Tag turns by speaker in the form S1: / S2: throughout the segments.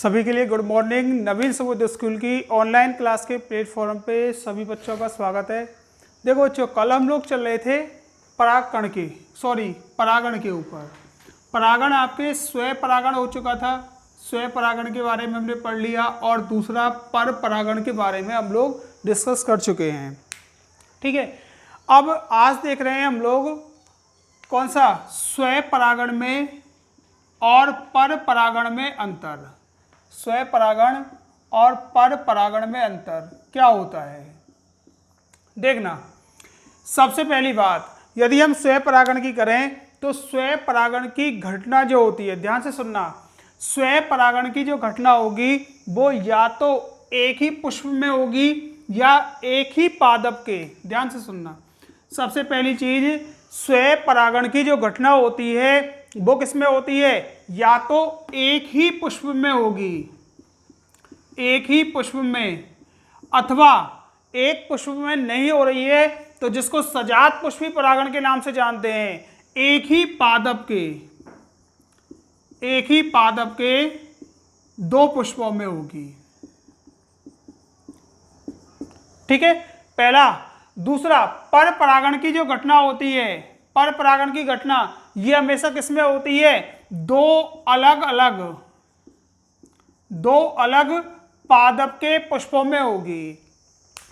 S1: सभी के लिए गुड मॉर्निंग। नवीन समुद्र स्कूल की ऑनलाइन क्लास के प्लेटफॉर्म पे सभी बच्चों का स्वागत है। देखो बच्चों, कल हम लोग चल रहे थे परागण के ऊपर। परागण आपके स्वयं परागण हो चुका था, स्वयं परागण के बारे में हमने पढ़ लिया, और दूसरा पर परागण के बारे में हम लोग डिस्कस कर चुके हैं। ठीक है, अब आज देख रहे हैं हम लोग कौन सा, स्वयं परागण में और पर परागण में अंतर। स्वयं परागण और पर परागण में अंतर क्या होता है, देखना। सबसे पहली बात, यदि हम स्वयं परागण की करें तो स्वयं परागण की घटना जो होती है, ध्यान से सुनना, स्वयं परागण की जो घटना होगी वो या तो एक ही पुष्प में होगी या एक ही पादप के। ध्यान से सुनना, सबसे पहली चीज, स्वयं परागण की जो घटना होती है वो किसमें होती है, या तो एक ही पुष्प में होगी, एक ही पुष्प में, अथवा एक पुष्प में नहीं हो रही है तो जिसको सजात पुष्पी परागण के नाम से जानते हैं, एक ही पादप के दो पुष्पों में होगी। ठीक है, पहला। दूसरा, पर परागण की जो घटना होती है, पर परागण की घटना ये हमेशा किसमें होती है, दो अलग पादप के पुष्पों में होगी।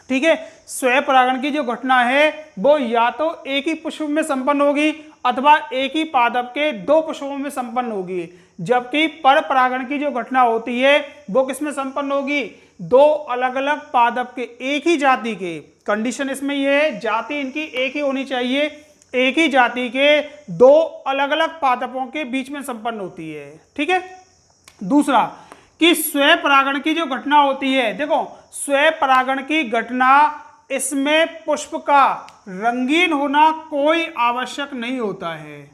S1: ठीक है, स्वयं परागण की जो घटना है वो या तो एक ही पुष्प में संपन्न होगी अथवा एक ही पादप के दो पुष्पों में संपन्न होगी, जबकि पर परागण की जो घटना होती है वो किसमें संपन्न होगी, दो अलग अलग पादप के एक ही जाति के। कंडीशन इसमें यह है, जाति इनकी एक ही होनी चाहिए, एक ही जाति के दो अलग अलग पादपों के बीच में संपन्न होती है। ठीक है। दूसरा, कि स्वयं परागण की जो घटना होती है, देखो स्वयं परागण की घटना, इसमें पुष्प का रंगीन होना कोई आवश्यक नहीं होता है,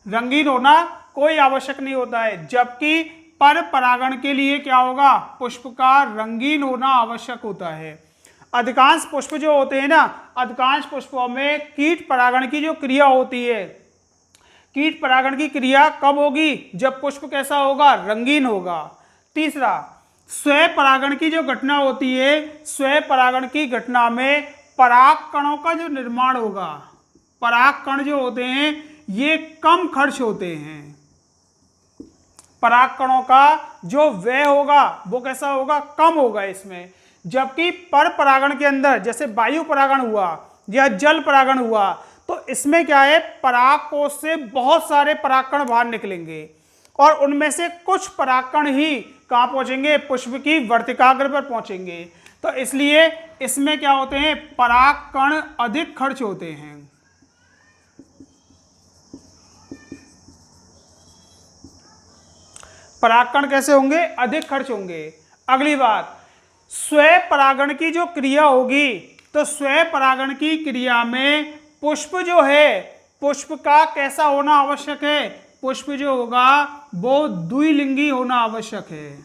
S1: रंगीन होना कोई आवश्यक नहीं होता है, जबकि पर परागण के लिए क्या होगा, पुष्प का रंगीन होना आवश्यक होता है। अधिकांश पुष्प जो होते हैं ना, अधिकांश पुष्पों में कीट परागण की जो क्रिया होती है, कीट परागण की क्रिया कब होगी, जब पुष्प कैसा होगा, रंगीन होगा। तीसरा, स्वयं परागण की जो घटना होती है, स्वयं परागण की घटना में पराग कणों का जो निर्माण होगा, पराग कण जो होते हैं ये कम खर्च होते हैं, पराग कणों का जो व्यय होगा वो कैसा होगा, कम होगा इसमें। जबकि पर परागण के अंदर, जैसे वायु परागण हुआ या जल परागण हुआ, तो इसमें क्या है, पराग कोश से बहुत सारे परागकण बाहर निकलेंगे और उनमें से कुछ परागकण ही कहाँ पहुंचेंगे, पुष्प की वर्तिकाग्र पर पहुंचेंगे। तो इसलिए इसमें क्या होते हैं, परागकण अधिक खर्च होते हैं। परागकण कैसे होंगे, अधिक खर्च होंगे। अगली बात, स्वयं परागण की जो क्रिया होगी, तो स्वयं परागण की क्रिया में पुष्प जो है, पुष्प का कैसा होना आवश्यक है, पुष्प जो होगा वो द्विलिंगी होना आवश्यक है,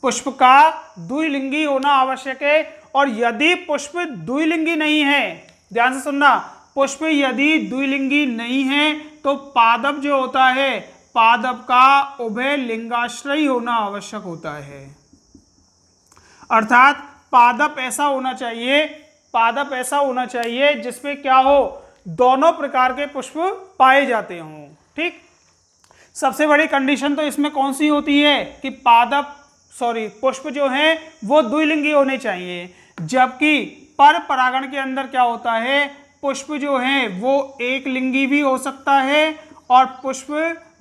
S1: पुष्प का द्विलिंगी होना आवश्यक है। और यदि पुष्प द्विलिंगी नहीं है, ध्यान से सुनना, पुष्प यदि द्विलिंगी नहीं है तो पादप जो होता है, पादप का उभय लिंगाश्रयी होना आवश्यक होता है। अर्थात पादप ऐसा होना चाहिए, पादप ऐसा होना चाहिए जिसमें क्या हो, दोनों प्रकार के पुष्प पाए जाते हों। ठीक, सबसे बड़ी कंडीशन तो इसमें कौन सी होती है कि पुष्प जो हैं वो द्विलिंगी होने चाहिए, जबकि पर परागण के अंदर क्या होता है, पुष्प जो है वो एक लिंगी भी हो सकता है और पुष्प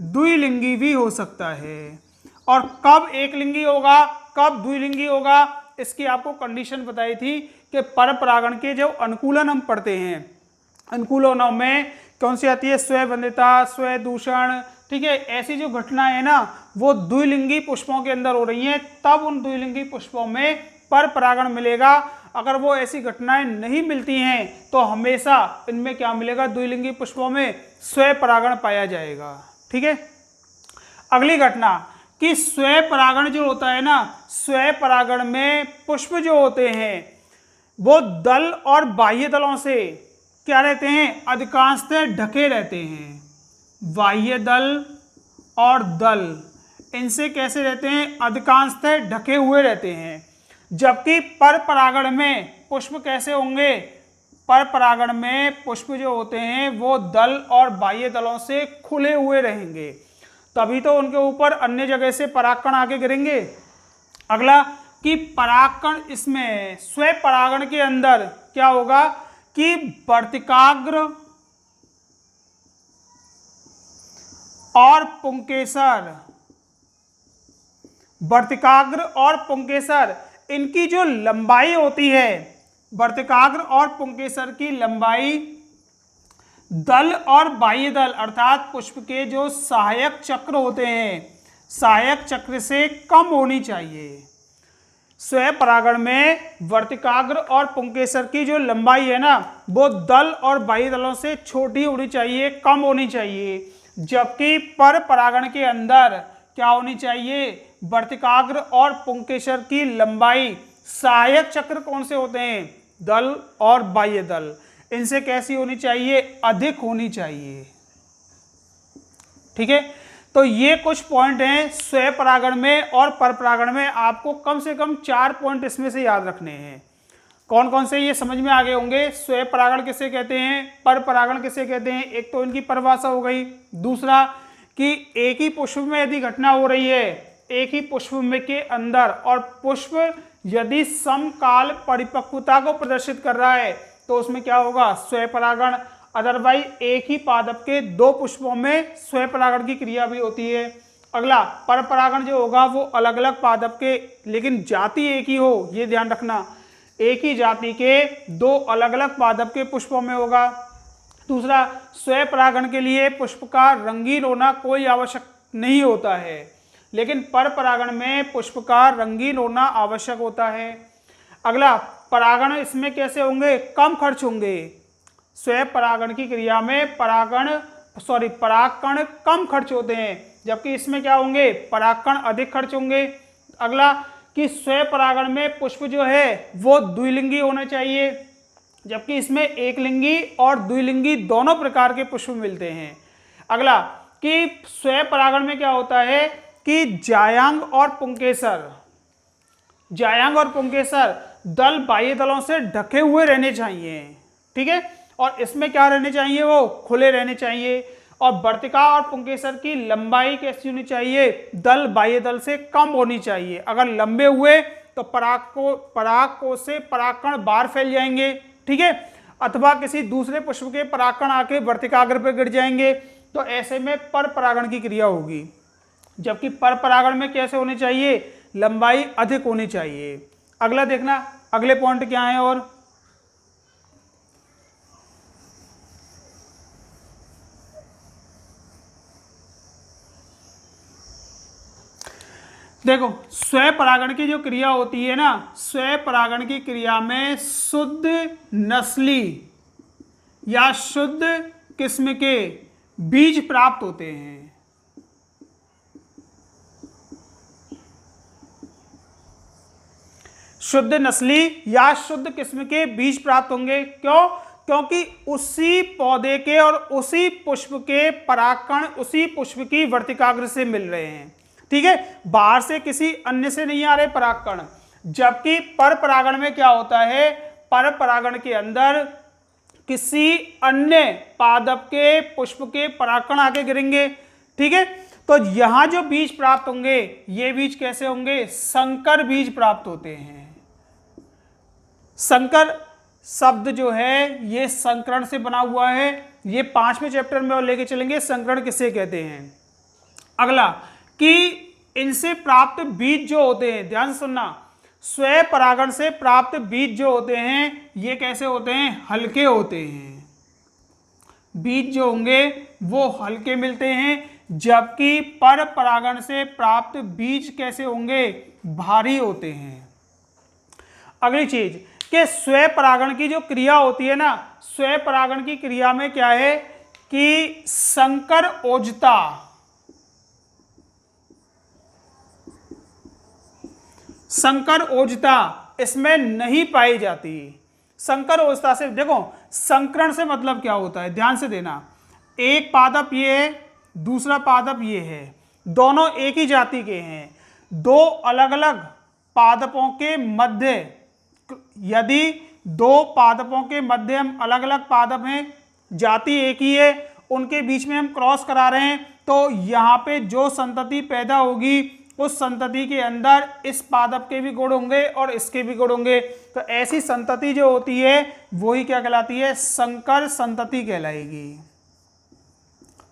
S1: द्विलिंगी भी हो सकता है। और कब एक लिंगी होगा, कब द्विलिंगी होगा, इसकी आपको कंडीशन बताई थी कि पर परागण के जो अनुकूलन हम पढ़ते हैं, अनुकूलनों में कौन सी आती है, स्वयं बंधिता, स्वयं दूषण। ठीक है, ऐसी जो घटनाएं है ना वो द्विलिंगी पुष्पों के अंदर हो रही हैं, तब उन द्विलिंगी पुष्पों में पर परागण मिलेगा। अगर वो ऐसी घटनाएं नहीं मिलती हैं तो हमेशा इनमें क्या मिलेगा, द्विलिंगी पुष्पों में स्वयं परागण पाया जाएगा। ठीक है। अगली घटना, कि स्वयं परागण जो होता है ना, स्वयं परागण में पुष्प जो होते हैं वो दल और बाह्य दलों से क्या रहते हैं, अधिकांशतः ढके रहते हैं। बाह्य दल और दल इनसे कैसे रहते हैं, अधिकांशतः ढके हुए रहते हैं। जबकि पर परागण में पुष्प कैसे होंगे, पर परागण में पुष्प जो होते हैं वो दल और बाह्य दलों से खुले हुए रहेंगे, तभी तो उनके ऊपर अन्य जगह से परागकण आके गिरेंगे। अगला कि परागकण इसमें स्वयं परागण के अंदर क्या होगा कि वर्तिकाग्र और पुंकेसर, वर्तिकाग्र और पुंकेसर इनकी जो लंबाई होती है, वर्तिकाग्र और पुंकेसर की लंबाई दल और बाह्य दल अर्थात पुष्प के जो सहायक चक्र होते हैं, सहायक चक्र से कम होनी चाहिए। स्वयं परागण में वर्तिकाग्र और पुंकेसर की जो लंबाई है ना, वो दल और बाह्य दलों से छोटी होनी चाहिए, कम होनी चाहिए। जबकि पर परागण के अंदर क्या होनी चाहिए, वर्तिकाग्र और पुंकेसर की लंबाई, सहायक चक्र कौन से होते हैं, दल और बाह्य दल, इनसे कैसी होनी चाहिए, अधिक होनी चाहिए। ठीक है, तो ये कुछ पॉइंट हैं स्वयं परागण में और पर परागण में। आपको कम से कम 4 पॉइंट इसमें से याद रखने हैं। कौन कौन से, ये समझ में आ गए होंगे। स्वयं परागण किसे कहते हैं, पर परागण किसे कहते हैं, एक तो इनकी परिभाषा हो गई। दूसरा कि एक ही पुष्प में यदि घटना हो रही है, एक ही पुष्प में के अंदर, और पुष्प यदि समकाल परिपक्वता को प्रदर्शित कर रहा है तो उसमें क्या होगा, स्वयं परागण। अदरवाइज एक ही पादप के 2 पुष्पों में स्वयं परागण की क्रिया भी होती है। अगला पर परागण जो होगा वो अलग अलग पादप के, लेकिन जाति एक ही हो, ये ध्यान रखना, एक ही जाति के 2 अलग अलग पादप के पुष्पों में होगा। दूसरा, स्वयं परागण के लिए पुष्प का रंगीन होना कोई आवश्यक नहीं होता है, लेकिन पर परागण में पुष्प का रंगीन होना आवश्यक होता है। अगला, परागण इसमें कैसे होंगे, कम खर्च होंगे। स्वयं परागण की क्रिया में परागकण कम खर्च होते हैं, जबकि इसमें क्या होंगे, परागकण अधिक खर्च होंगे। अगला कि स्वयं परागण में पुष्प जो है वो द्विलिंगी होने चाहिए, जबकि इसमें एक लिंगी और द्विलिंगी दोनों प्रकार के पुष्प मिलते हैं। अगला कि स्वयं परागण में क्या होता है कि जायांग और पुंकेसर दल बाह्य दलों से ढके हुए रहने चाहिए। ठीक है, और इसमें क्या रहने चाहिए, वो खुले रहने चाहिए। और वर्तिका और पुंकेसर की लंबाई कैसी होनी चाहिए, दल बाह्य दल से कम होनी चाहिए। अगर लंबे हुए तो परागकोश से परागकण बाहर फैल जाएंगे। ठीक है, अथवा किसी दूसरे पुष्प के परागकण आके वर्तिकाग्र पर गिर जाएंगे, तो ऐसे में पर परागण की क्रिया होगी। जबकि पर परागण में कैसे होनी चाहिए, लंबाई अधिक होनी चाहिए। अगला देखना, अगले पॉइंट क्या है, और देखो स्वयं परागण की जो क्रिया होती है ना, स्वयं परागण की क्रिया में शुद्ध नस्ली या शुद्ध किस्म के बीज प्राप्त होते हैं। शुद्ध नस्ली या शुद्ध किस्म के बीज प्राप्त होंगे। क्यों, क्योंकि उसी पौधे के और उसी पुष्प के परागकण उसी पुष्प की वर्तिकाग्र से मिल रहे हैं। ठीक है, बाहर से किसी अन्य से नहीं आ रहे परागकण। जबकि पर परागण में क्या होता है, पर परागण के अंदर किसी अन्य पादप के पुष्प के परागकण आके गिरेंगे। ठीक है, तो यहां जो बीज प्राप्त होंगे, ये बीज कैसे होंगे, संकर बीज प्राप्त होते हैं। संकर शब्द जो है ये संकरण से बना हुआ है। ये 5वें चैप्टर में और लेके चलेंगे संकरण किसे कहते हैं। अगला कि इनसे प्राप्त बीज जो होते हैं, ध्यान सुनना, स्वयं परागण से प्राप्त बीज जो होते हैं ये कैसे होते हैं, हल्के होते हैं। बीज जो होंगे वो हल्के मिलते हैं, जबकि पर परागण से प्राप्त बीज कैसे होंगे, भारी होते हैं। अगली चीज कि स्वयं परागण की जो क्रिया होती है ना, स्वयं परागण की क्रिया में क्या है कि संकर ओजता इसमें नहीं पाई जाती। संकर ओजता से देखो, संकरण से मतलब क्या होता है, ध्यान से देना। एक पादप ये है, दूसरा पादप ये है, दोनों एक ही जाति के हैं, दो अलग अलग पादपों के मध्य, यदि दो पादपों के मध्य हम अलग अलग पादप हैं, जाति एक ही है, उनके बीच में हम क्रॉस करा रहे हैं, तो यहाँ पे जो संतति पैदा होगी उस संतति के अंदर इस पादप के भी गुण होंगे और इसके भी गुण होंगे। तो ऐसी संतति जो होती है वही क्या कहलाती है, संकर संतति कहलाएगी।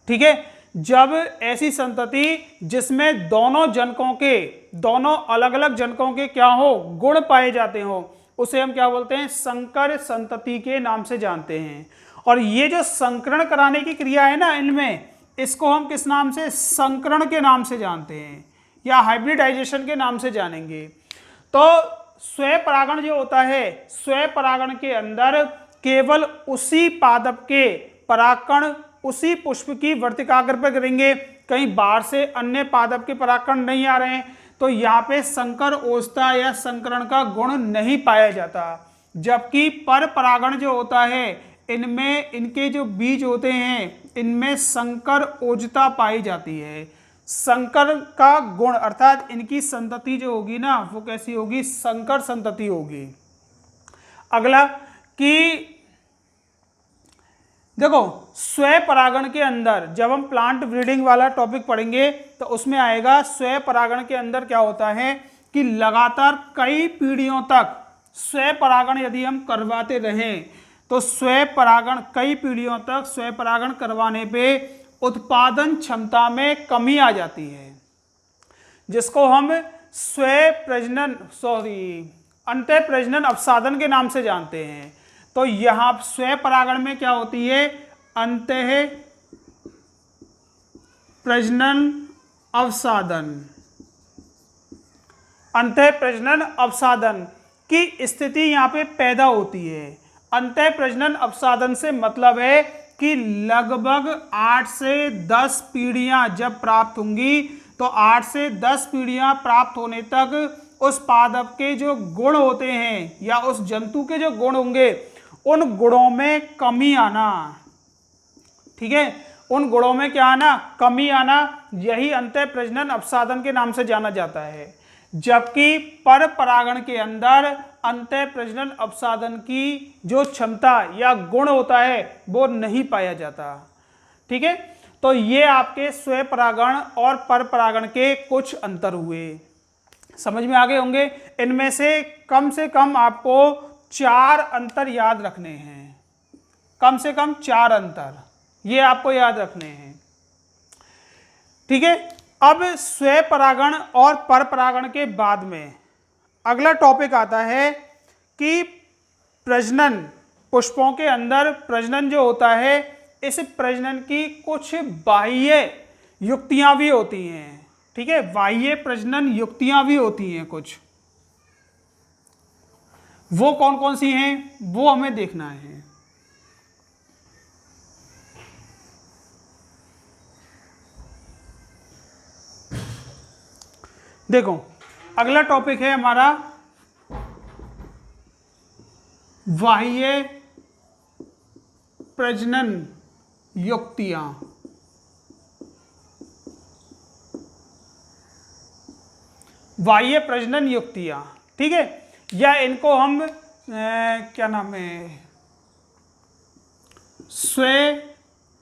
S1: ठीक है, जब ऐसी संतति जिसमें दोनों जनकों के, दोनों अलग अलग जनकों के क्या हो, गुण पाए जाते हो, उसे हम क्या बोलते हैं, संकर संतति के नाम से जानते हैं। और ये जो संकरण कराने की क्रिया है ना इनमें, इसको हम किस नाम से, संकरण के नाम से जानते हैं या हाइब्रिडाइजेशन के नाम से जानेंगे। तो स्वयं परागण जो होता है, स्वयं परागण के अंदर केवल उसी पादप के परागकण उसी पुष्प की वर्तिकाग्र पर करेंगे, कहीं बाहर से अन्य पादप के परागकण नहीं आ रहे हैं, तो यहाँ पे संकर ओजता या संकरण का गुण नहीं पाया जाता। जबकि पर परागण जो होता है, इनमें इनके जो बीज होते हैं इनमें संकर ओजता पाई जाती है, संकर का गुण, अर्थात इनकी संतति जो होगी ना वो कैसी होगी, संकर संतति होगी। अगला कि देखो स्वयं परागण के अंदर जब हम प्लांट ब्रीडिंग वाला टॉपिक पढ़ेंगे तो उसमें आएगा, स्वयं परागण के अंदर क्या होता है कि लगातार कई पीढ़ियों तक स्वयं परागण यदि हम करवाते रहें तो स्वयं परागण कई पीढ़ियों तक स्वयं परागण करवाने पे उत्पादन क्षमता में कमी आ जाती है, जिसको हम स्वयं प्रजनन अंतः प्रजनन अवसादन के नाम से जानते हैं। तो यहां स्वयं परागण में क्या होती है, अंतः प्रजनन अवसादन, अंतः प्रजनन अवसादन की स्थिति यहां पे पैदा होती है। अंतः प्रजनन अवसादन से मतलब है कि लगभग 8 से 10 पीढ़ियां जब प्राप्त होंगी तो 8 से 10 पीढ़ियां प्राप्त होने तक उस पादप के जो गुण होते हैं या उस जंतु के जो गुण होंगे उन गुणों में कमी आना, ठीक है, उन गुणों में क्या आना, कमी आना, यही अंतः प्रजनन अवसादन के नाम से जाना जाता है। जबकि पर परागण के अंदर अंतः प्रजनन अवसादन की जो क्षमता या गुण होता है वो नहीं पाया जाता। ठीक है, तो ये आपके स्वयं परागण और पर परागण के कुछ अंतर हुए, समझ में आ गए होंगे। इनमें से कम आपको 4 अंतर याद रखने हैं, कम से कम 4 अंतर ये आपको याद रखने हैं। ठीक है, अब स्वयं परागण और पर परागण के बाद में अगला टॉपिक आता है कि प्रजनन, पुष्पों के अंदर प्रजनन जो होता है, इस प्रजनन की कुछ बाह्य युक्तियां भी होती हैं। ठीक है, बाह्य प्रजनन युक्तियां भी होती हैं कुछ, वो कौन कौन सी हैं वो हमें देखना है। देखो अगला टॉपिक है हमारा बाह्य प्रजनन युक्तियां। बाह्य प्रजनन युक्तियां, ठीक है, या इनको हम क्या नाम है, स्वयं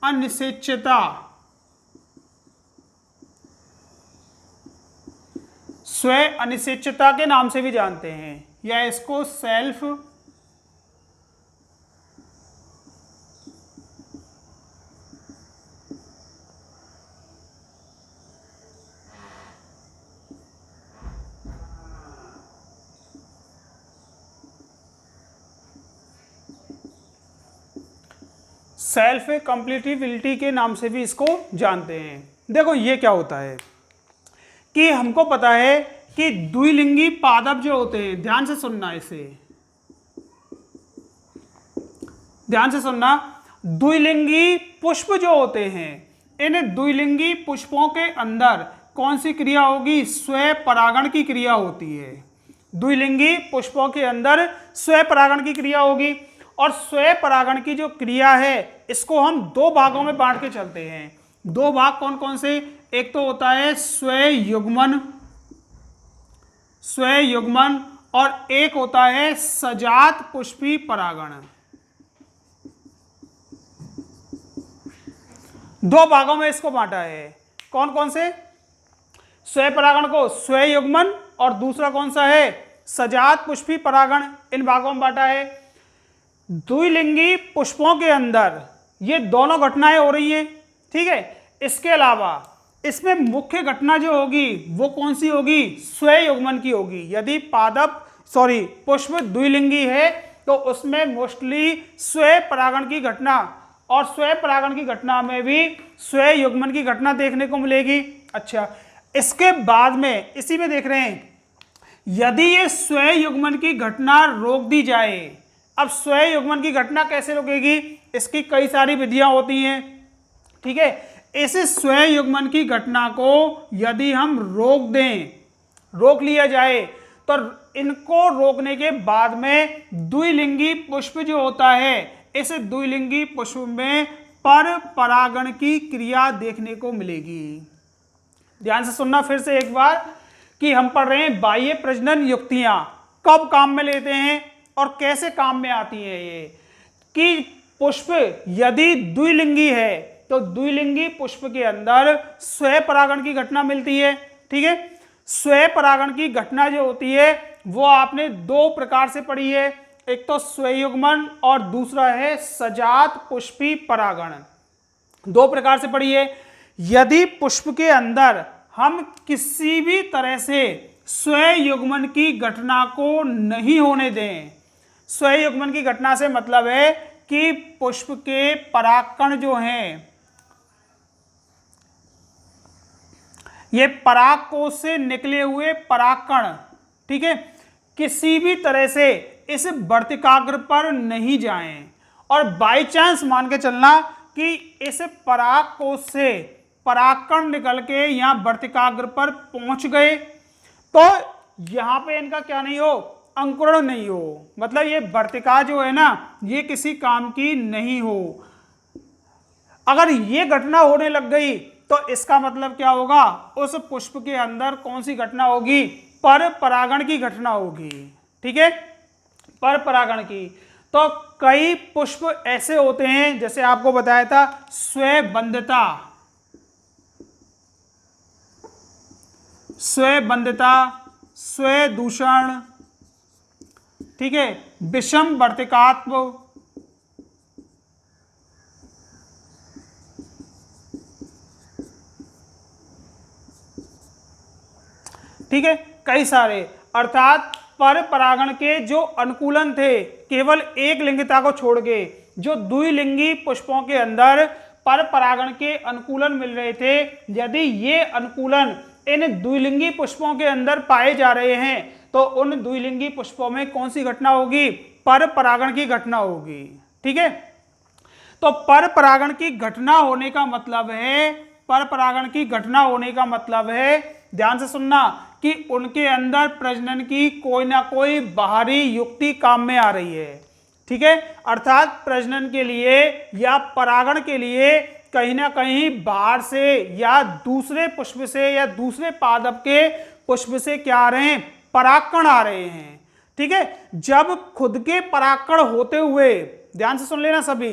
S1: अनिश्चितता, स्वयं अनिश्चितता के नाम से भी जानते हैं, या इसको सेल्फ सेल्फ कंप्लीटिबिलिटी के नाम से भी इसको जानते हैं। देखो ये क्या होता है कि हमको पता है कि द्विलिंगी पादप जो होते हैं, ध्यान से सुनना, इसे ध्यान से सुनना, द्विलिंगी पुष्प जो होते हैं, इन द्विलिंगी पुष्पों के अंदर कौन सी क्रिया होगी, स्वयं परागण की क्रिया होती है। द्विलिंगी पुष्पों के अंदर स्वयं परागण की क्रिया होगी, और स्वयं परागण की जो क्रिया है इसको हम 2 भागों में बांट के चलते हैं। 2 भाग कौन कौन से, एक तो होता है स्वयुग्मन, स्वयुग्मन, और एक होता है सजात पुष्पी परागण। दो भागों में इसको बांटा है। कौन कौन से? स्वयं परागण को स्वयुग्मन और दूसरा कौन सा है? सजात पुष्पी परागण। इन भागों में बांटा है। द्विलिंगी पुष्पों के अंदर ये दोनों घटनाएं हो रही हैं, ठीक है। इसके अलावा इसमें मुख्य घटना जो होगी वो कौन सी होगी? स्वयुग्मन की होगी। यदि पुष्प द्विलिंगी है तो उसमें मोस्टली स्वयं परागण की घटना, और स्वयं परागण की घटना में भी स्वयुग्मन की घटना देखने को मिलेगी। अच्छा, इसके बाद में इसी में देख रहे हैं, यदि ये स्वयुग्मन की घटना रोक दी जाए। अब स्वयुग्मन की घटना कैसे रोकेगी? इसकी कई सारी विधियां होती हैं, ठीक है। इस स्वयुग्मन की घटना को यदि हम रोक लिया जाए तो इनको रोकने के बाद में द्विलिंगी पुष्प जो होता है, इस द्विलिंगी पुष्प में पर परागण की क्रिया देखने को मिलेगी। ध्यान से सुनना फिर से एक बार कि हम पढ़ रहे हैं बाह्य प्रजनन युक्तियां कब काम में लेते हैं और कैसे काम में आती है। ये कि पुष्प यदि द्विलिंगी है तो द्विलिंगी पुष्प के अंदर स्वयं परागण की घटना मिलती है, ठीक है। स्वयं परागण की घटना जो होती है वो आपने दो प्रकार से पढ़ी है, एक तो स्वयुग्मन और दूसरा है सजात पुष्पी परागण। दो प्रकार से पढ़ी है। यदि पुष्प के अंदर हम किसी भी तरह से स्वयुग्मन की घटना को नहीं होने दें, स्वयुग्मन की घटना से मतलब है कि पुष्प के परागकण जो हैं, ये परागकोश से निकले हुए परागकण, ठीक है, किसी भी तरह से इस वर्तिकाग्र पर नहीं जाएं। और बाय चांस मान के चलना कि इस परागकोश से परागकण निकल के यहाँ वर्तिकाग्र पर पहुंच गए तो यहाँ पे इनका क्या नहीं हो? अंकुरण नहीं हो। मतलब ये वर्तिका जो है ना, ये किसी काम की नहीं हो। अगर ये घटना होने लग गई तो इसका मतलब क्या होगा? उस पुष्प के अंदर कौन सी घटना होगी? पर परागण की घटना होगी, ठीक है, पर परागण की। तो कई पुष्प ऐसे होते हैं, जैसे आपको बताया था स्वबंधता, स्वदूषण, ठीक है, विषम वर्तिकात्व, ठीक है, कई सारे। अर्थात पर परागण के जो अनुकूलन थे केवल एक लिंगिता को छोड़ के, जो द्विलिंगी पुष्पों के अंदर पर परागण के अनुकूलन मिल रहे थे, यदि ये अनुकूलन इन द्विलिंगी पुष्पों के अंदर पाए जा रहे हैं तो उन द्विलिंगी पुष्पों में कौन सी घटना होगी? पर परागण की घटना होगी, ठीक है। तो पर परागण की घटना होने का मतलब है, पर परागण की घटना होने का मतलब है, ध्यान से सुनना, कि उनके अंदर प्रजनन की कोई ना कोई बाहरी युक्ति काम में आ रही है, ठीक है। अर्थात प्रजनन के लिए या परागण के लिए कहीं ना कहीं बाहर से या दूसरे पुष्प से या दूसरे पादप के पुष्प से क्या आ रहे हैं? परागकण आ रहे हैं, ठीक है। जब खुद के परागकण होते हुए, ध्यान से सुन लेना सभी,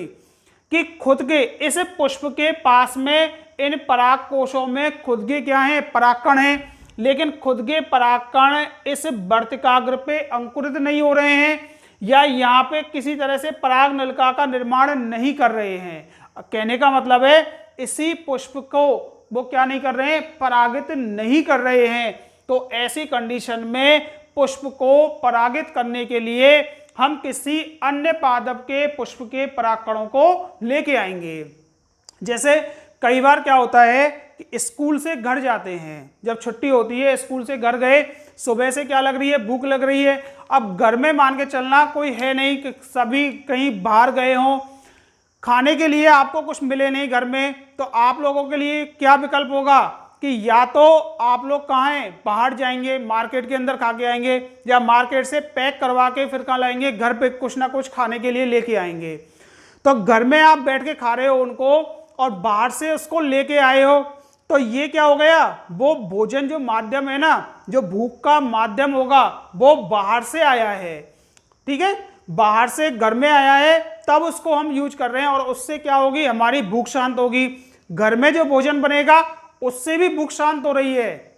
S1: कि खुद के इस पुष्प के पास में इन पराग कोशों में खुद के क्या है? परागकण हैं, लेकिन खुद के परागकण इस वर्तिकाग्र पे अंकुरित नहीं हो रहे हैं या यहाँ पे किसी तरह से पराग नलिका का निर्माण नहीं कर रहे हैं। कहने का मतलब है इसी पुष्प को वो क्या नहीं कर रहे हैं? परागित नहीं कर रहे हैं। तो ऐसी कंडीशन में पुष्प को परागित करने के लिए हम किसी अन्य पादप के पुष्प के परागकणों को लेके आएंगे। जैसे कई बार क्या होता है कि स्कूल से घर जाते हैं, जब छुट्टी होती है स्कूल से घर गए, सुबह से क्या लग रही है? भूख लग रही है। अब घर में मान के चलना कोई है नहीं, कि सभी कहीं बाहर गए हों, खाने के लिए आपको कुछ मिले नहीं घर में, तो आप लोगों के लिए क्या विकल्प होगा कि या तो आप लोग कहाँ हैं? बाहर जाएंगे, मार्केट के अंदर खा के आएंगे, या मार्केट से पैक करवा के फिर कहाँ लाएंगे? घर पे कुछ ना कुछ खाने के लिए लेके आएंगे। तो घर में आप बैठ के खा रहे हो उनको और बाहर से उसको लेके आए हो, तो ये क्या हो गया, वो भोजन जो माध्यम है ना, जो भूख का माध्यम होगा वो बाहर से आया है, ठीक है, बाहर से घर में आया है, तब उसको हम यूज कर रहे हैं और उससे क्या होगी, हमारी भूख शांत होगी। घर में जो भोजन बनेगा उससे भी भूख शांत हो रही है,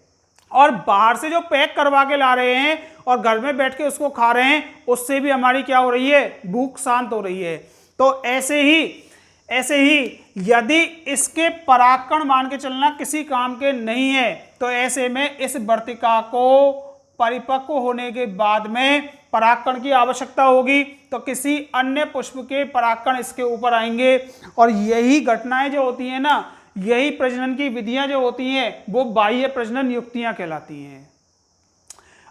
S1: और बाहर से जो पैक करवा के ला रहे हैं और घर में बैठ के उसको खा रहे हैं उससे भी हमारी क्या हो रही है, भूख शांत हो रही है। तो ऐसे ही यदि इसके परागकण मान के चलना किसी काम के नहीं है, तो ऐसे में इस वर्तिका को परिपक्व होने के बाद में परागकण की आवश्यकता होगी, तो किसी अन्य पुष्प के परागकण इसके ऊपर आएंगे, और यही घटनाएं जो होती हैं ना, यही प्रजनन की विधियां जो होती हैं वो बाह्य प्रजनन युक्तियां कहलाती हैं।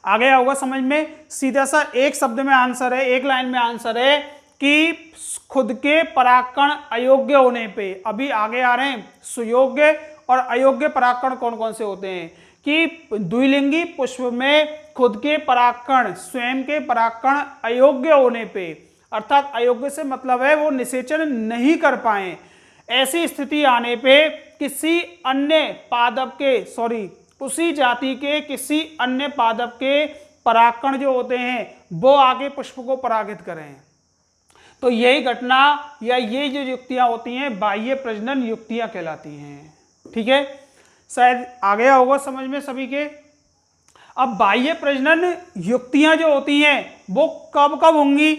S1: आ गया होगा समझ में। सीधा सा एक शब्द में आंसर है, एक लाइन में आंसर है कि खुद के परागकण अयोग्य होने पे, अभी आगे आ रहे हैं, सुयोग्य और अयोग्य परागकण कौन कौन से होते हैं, कि द्विलिंगी पुष्प में खुद के परागकण, स्वयं के परागकण अयोग्य होने पे, अर्थात अयोग्य से मतलब है वो निषेचन नहीं कर पाए, ऐसी स्थिति आने पे किसी अन्य पादप के उसी जाति के किसी अन्य पादप के परागकण जो होते हैं वो आगे पुष्प को परागित करें। तो यही घटना या ये जो युक्तियां होती हैं बाह्य प्रजनन युक्तियां कहलाती हैं। ठीक है, शायद आ गया होगा समझ में सभी के। अब बाह्य प्रजनन युक्तियां जो होती हैं वो कब कब होंगी,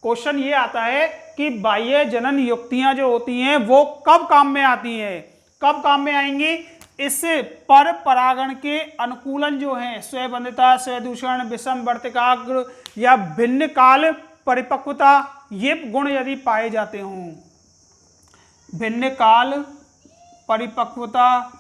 S1: क्वेश्चन ये आता है कि बाह्य जनन युक्तियां जो होती हैं वो कब काम में आती हैं, कब काम में आएंगी, इससे पर परागण के अनुकूलन जो है, स्वबंधिता, स्वदूषण, विषम वर्तिकाग्र या भिन्न काल परिपक्वता, ये गुण यदि पाए जाते हों, भिन्न काल परिपक्वता,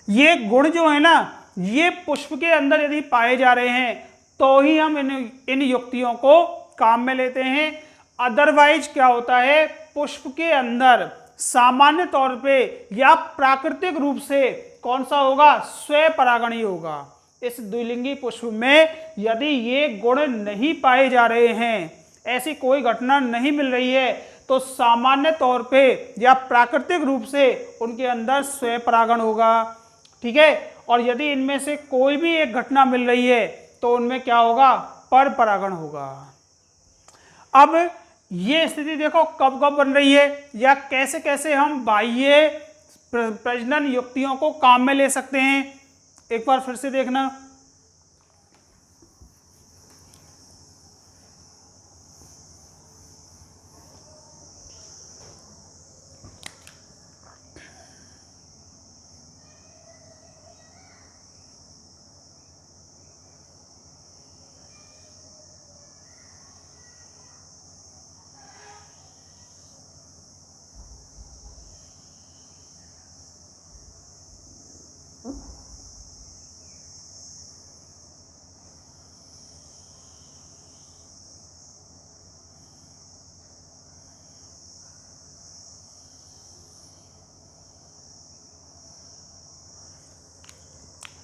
S1: ये गुण जो है ना, ये पुष्प के अंदर यदि पाए जा रहे हैं तो ही हम इन युक्तियों को काम में लेते हैं। अदरवाइज क्या होता है, पुष्प के अंदर सामान्य तौर पे या प्राकृतिक रूप से कौन सा होगा, स्वपरागण ही होगा। इस द्विलिंगी पुष्प में यदि ये गुण नहीं पाए जा रहे हैं, ऐसी कोई घटना नहीं मिल रही है, तो सामान्य तौर पे या प्राकृतिक रूप से उनके अंदर स्वपरागण होगा। ठीक है, और यदि इनमें से कोई भी एक घटना मिल रही है तो उनमें क्या होगा, पर परागण होगा। अब ये स्थिति देखो कब कब बन रही है या कैसे कैसे हम बाह्य प्रजनन युक्तियों को काम में ले सकते हैं, एक बार फिर से देखना।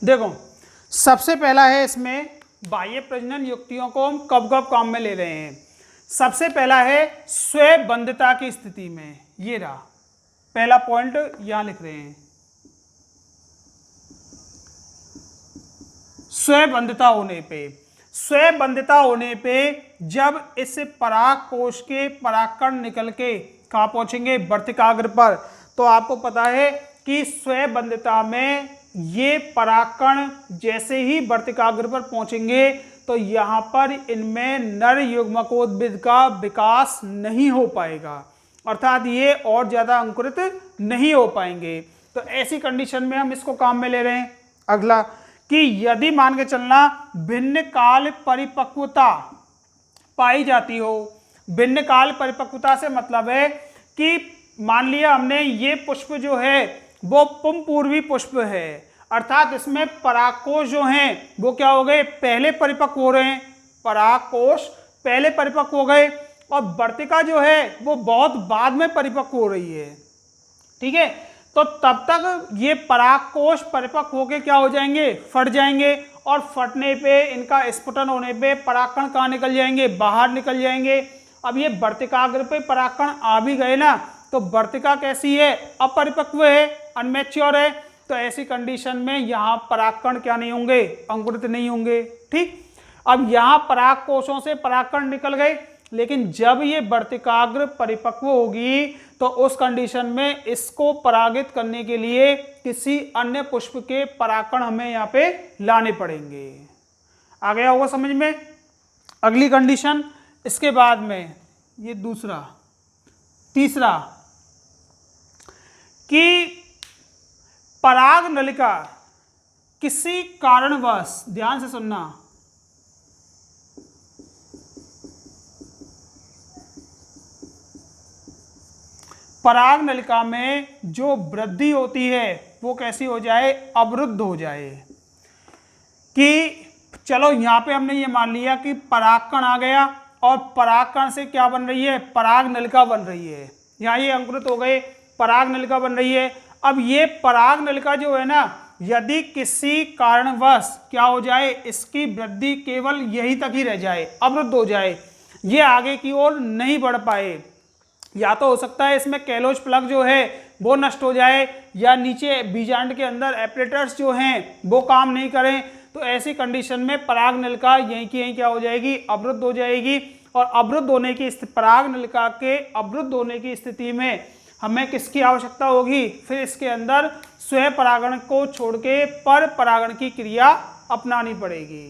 S1: देखो सबसे पहला है, इसमें बाह्य प्रजनन युक्तियों को हम कब कब काम में ले रहे हैं। सबसे पहला है स्वबंधिता की स्थिति में, ये रहा पहला पॉइंट, यहां लिख रहे हैं स्वबंधिता होने पे। स्वबंधिता होने पे जब इस पराग कोश के परागकण निकल के कहाँ पहुंचेंगे, वर्तिकाग्र पर, तो आपको पता है कि स्वबंधिता में ये परागकण जैसे ही वर्तिकाग्र पर पहुंचेंगे तो यहाँ पर इनमें नर युग्मकोद्भिद का विकास नहीं हो पाएगा, अर्थात ये और ज़्यादा अंकुरित नहीं हो पाएंगे। तो ऐसी कंडीशन में हम इसको काम में ले रहे हैं। अगला कि यदि मान के चलना भिन्न काल परिपक्वता पाई जाती हो, भिन्न काल परिपक्वता से मतलब है कि मान लिया हमने ये पुष्प जो है वो पुंपूर्वी पुष्प है, अर्थात इसमें परागकोश जो हैं वो क्या हो गए, पहले परिपक्व हो रहे हैं, परागकोश पहले परिपक्व हो गए, और वर्तिका जो है वो बहुत बाद में परिपक्व हो रही है। ठीक है, तो तब तक ये परागकोश परिपक्व होकर क्या हो जाएंगे, फट जाएंगे, और फटने पे इनका स्फुटन होने पे परागकण कहाँ निकल जाएंगे, बाहर निकल जाएंगे। अब ये वर्तिकाग्र पे परागकण आ भी गए ना, तो वर्तिका कैसी है, अपरिपक्व है, अनमैच्योर है। तो ऐसी कंडीशन में यहाँ परागकण क्या नहीं होंगे, अंकुरित नहीं होंगे। ठीक, अब यहाँ पराग कोशों से परागकण निकल गए, लेकिन जब ये वर्तिकाग्र परिपक्व होगी तो उस कंडीशन में इसको परागित करने के लिए किसी अन्य पुष्प के परागकण हमें यहाँ पे लाने पड़ेंगे। आ गया होगा समझ में। अगली कंडीशन, इसके बाद में ये दूसरा, तीसरा कि पराग नलिका किसी कारणवश, ध्यान से सुनना, पराग नलिका में जो वृद्धि होती है वो कैसी हो जाए, अवरुद्ध हो जाए। कि चलो यहाँ पे हमने ये मान लिया कि परागकण आ गया और परागकण से क्या बन रही है, पराग नलिका बन रही है। यहाँ ये अंकुरित हो गए, पराग नलिका बन रही है। अब ये पराग नलिका जो है ना, यदि किसी कारणवश क्या हो जाए, इसकी वृद्धि केवल यहीं तक ही रह जाए, अवरुद्ध हो जाए, ये आगे की ओर नहीं बढ़ पाए, या तो हो सकता है इसमें कैलोज प्लग जो है वो नष्ट हो जाए, या नीचे बीजांड के अंदर एपरेटर्स जो हैं वो काम नहीं करें, तो ऐसी कंडीशन में पराग नलिका यहीं की यहीं क्या हो जाएगी, अवरुद्ध हो जाएगी। और अवरुद्ध होने की पराग नलिका के अवरुद्ध होने की स्थिति में हमें किसकी आवश्यकता होगी, फिर इसके अंदर स्वयं परागण को छोड़ के पर परागण की क्रिया अपनानी पड़ेगी।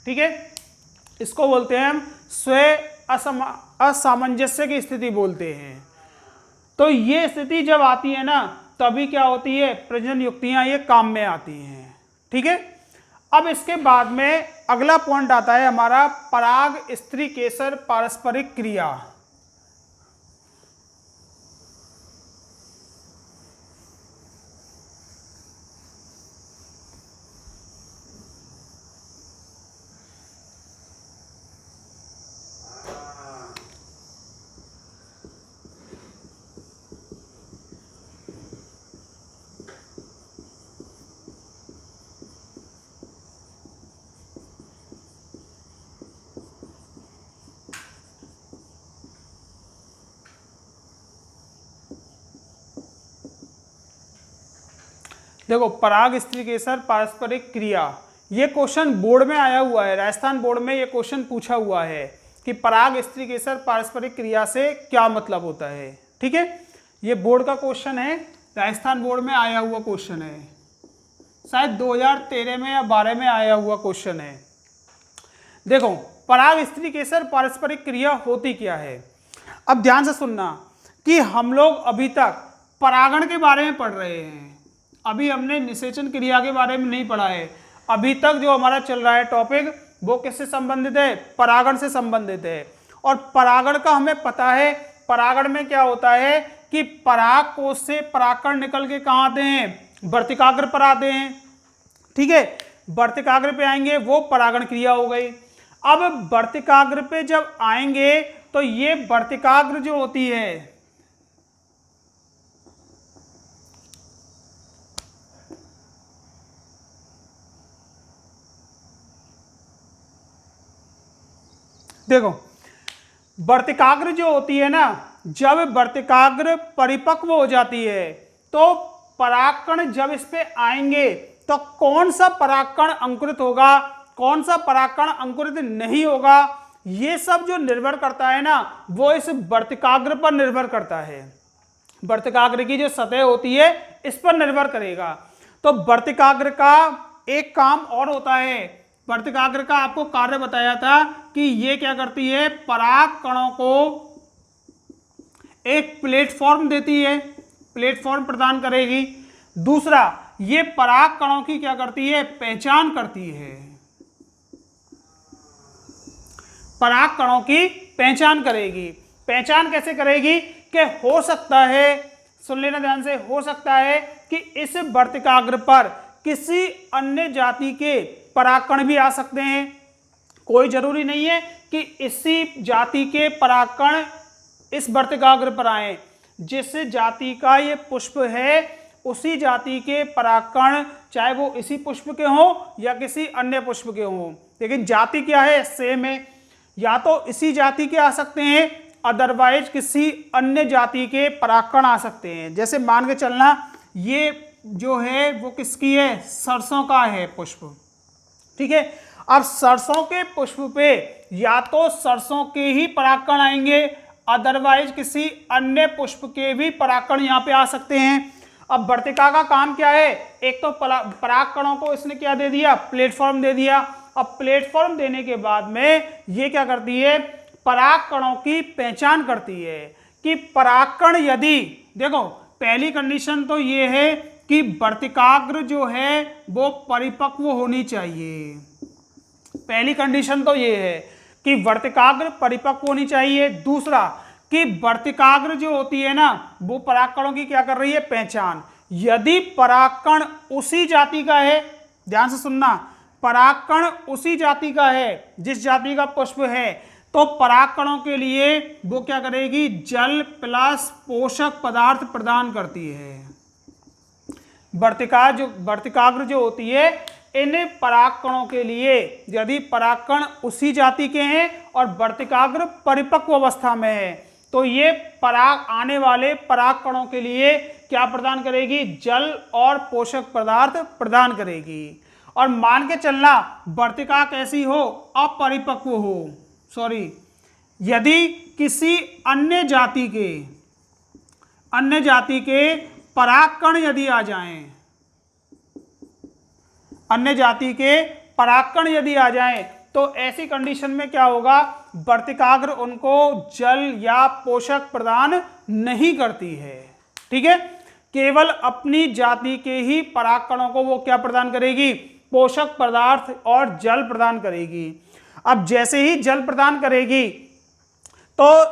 S1: ठीक है, इसको बोलते हैं हम स्वयं असामंजस्य की स्थिति बोलते हैं। तो ये स्थिति जब आती है ना, तभी क्या होती है, प्रजनन युक्तियां ये काम में आती हैं। ठीक है, अब इसके बाद में अगला पॉइंट आता है हमारा पराग स्त्री केसर पारस्परिक क्रिया। देखो, पराग स्त्री केसर पारस्परिक क्रिया, ये क्वेश्चन बोर्ड में आया हुआ है, राजस्थान बोर्ड में ये क्वेश्चन पूछा हुआ है कि पराग स्त्री केसर पारस्परिक क्रिया से क्या मतलब होता है। ठीक है, ये बोर्ड का क्वेश्चन है, राजस्थान बोर्ड में आया हुआ क्वेश्चन है, शायद 2013 में या 12 में आया हुआ क्वेश्चन है। देखो, पराग स्त्री केसर पारस्परिक क्रिया होती क्या है। अब ध्यान से सुनना कि हम लोग अभी तक परागण के बारे में पढ़ रहे हैं, अभी हमने निषेचन क्रिया के बारे में नहीं पढ़ा है। अभी तक जो हमारा चल रहा है टॉपिक वो किससे संबंधित है, परागण से संबंधित है। और परागण का हमें पता है, परागण में क्या होता है कि पराग कोश से परागकण निकल के कहाँ आते हैं, वर्तिकाग्र पर आते हैं। ठीक है, वर्तिकाग्र पे आएंगे, वो परागण क्रिया हो गई। अब वर्तिकाग्र पे जब आएंगे तो ये वर्तिकाग्र जो होती है, देखो वर्तिकाग्र जो होती है ना, जब वर्तिकाग्र परिपक्व हो जाती है तो परागकण जब इस पे आएंगे तो कौन सा परागकण अंकुरित होगा, कौन सा परागकण अंकुरित नहीं होगा, ये सब जो निर्भर करता है ना, वो इस वर्तिकाग्र पर निर्भर करता है। वर्तिकाग्र की जो सतह होती है इस पर निर्भर करेगा। तो वर्तिकाग्र का एक काम और होता है, वर्तिकाग्र का आपको कार्य बताया था कि ये क्या करती है, पराग कणों को एक प्लेटफॉर्म देती है, प्लेटफॉर्म प्रदान करेगी। दूसरा, ये पराग कणों की क्या करती है, पहचान करती है, पराग कणों की पहचान करेगी। पहचान कैसे करेगी कि हो सकता है, सुन लेना ध्यान से, हो सकता है कि इस वर्तिकाग्र पर किसी अन्य जाति के परागकण भी आ सकते हैं। कोई जरूरी नहीं है कि इसी जाति के परागकण इस वर्तिकाग्र पर आए। जिस जाति का ये पुष्प है उसी जाति के परागकण, चाहे वो इसी पुष्प के हों या किसी अन्य पुष्प के हों, लेकिन जाति क्या है, सेम है। या तो इसी जाति के आ सकते हैं, अदरवाइज किसी अन्य जाति के परागकण आ सकते हैं। जैसे मान के चलना ये जो है वो किसकी है, सरसों का है पुष्प, ठीक है। अब सरसों के पुष्प पे या तो सरसों के ही परागकण आएंगे, अदरवाइज किसी अन्य पुष्प के भी परागकण यहाँ पे आ सकते हैं। अब वर्तिका का काम क्या है, एक तो परागकणों को इसने क्या दे दिया, प्लेटफॉर्म दे दिया। अब प्लेटफॉर्म देने के बाद में ये क्या करती है, परागकणों की पहचान करती है कि परागकण यदि, देखो पहली कंडीशन तो ये है कि वर्तिकाग्र जो है वो परिपक्व होनी चाहिए। पहली कंडीशन तो ये है कि वर्तिकाग्र परिपक्व होनी चाहिए। दूसरा कि वर्तिकाग्र जो होती है ना वो परागकणों की क्या कर रही है, पहचान। यदि परागकण उसी जाति का है, ध्यान से सुनना, परागकण उसी जाति का है जिस जाति का पुष्प है, तो परागकणों के लिए वो क्या करेगी, जल प्लस पोषक पदार्थ प्रदान करती है। वर्तिकाग्र जो होती है, इन परागकणों के लिए यदि परागकण उसी जाति के हैं और वर्तिकाग्र परिपक्व अवस्था में है, तो ये आने वाले परागकणों के लिए क्या प्रदान करेगी, जल और पोषक पदार्थ प्रदान करेगी। और मान के चलना वर्तिका कैसी हो, अपरिपक्व हो, सॉरी, यदि किसी अन्य जाति के परागकण यदि आ जाएं, अन्य जाति के परागकण यदि आ जाएं, तो ऐसी कंडीशन में क्या होगा, वर्तिकाग्र उनको जल या पोषक प्रदान नहीं करती है, ठीक है। केवल अपनी जाति के ही परागकणों को वो क्या प्रदान करेगी, पोषक पदार्थ और जल प्रदान करेगी। अब जैसे ही जल प्रदान करेगी तो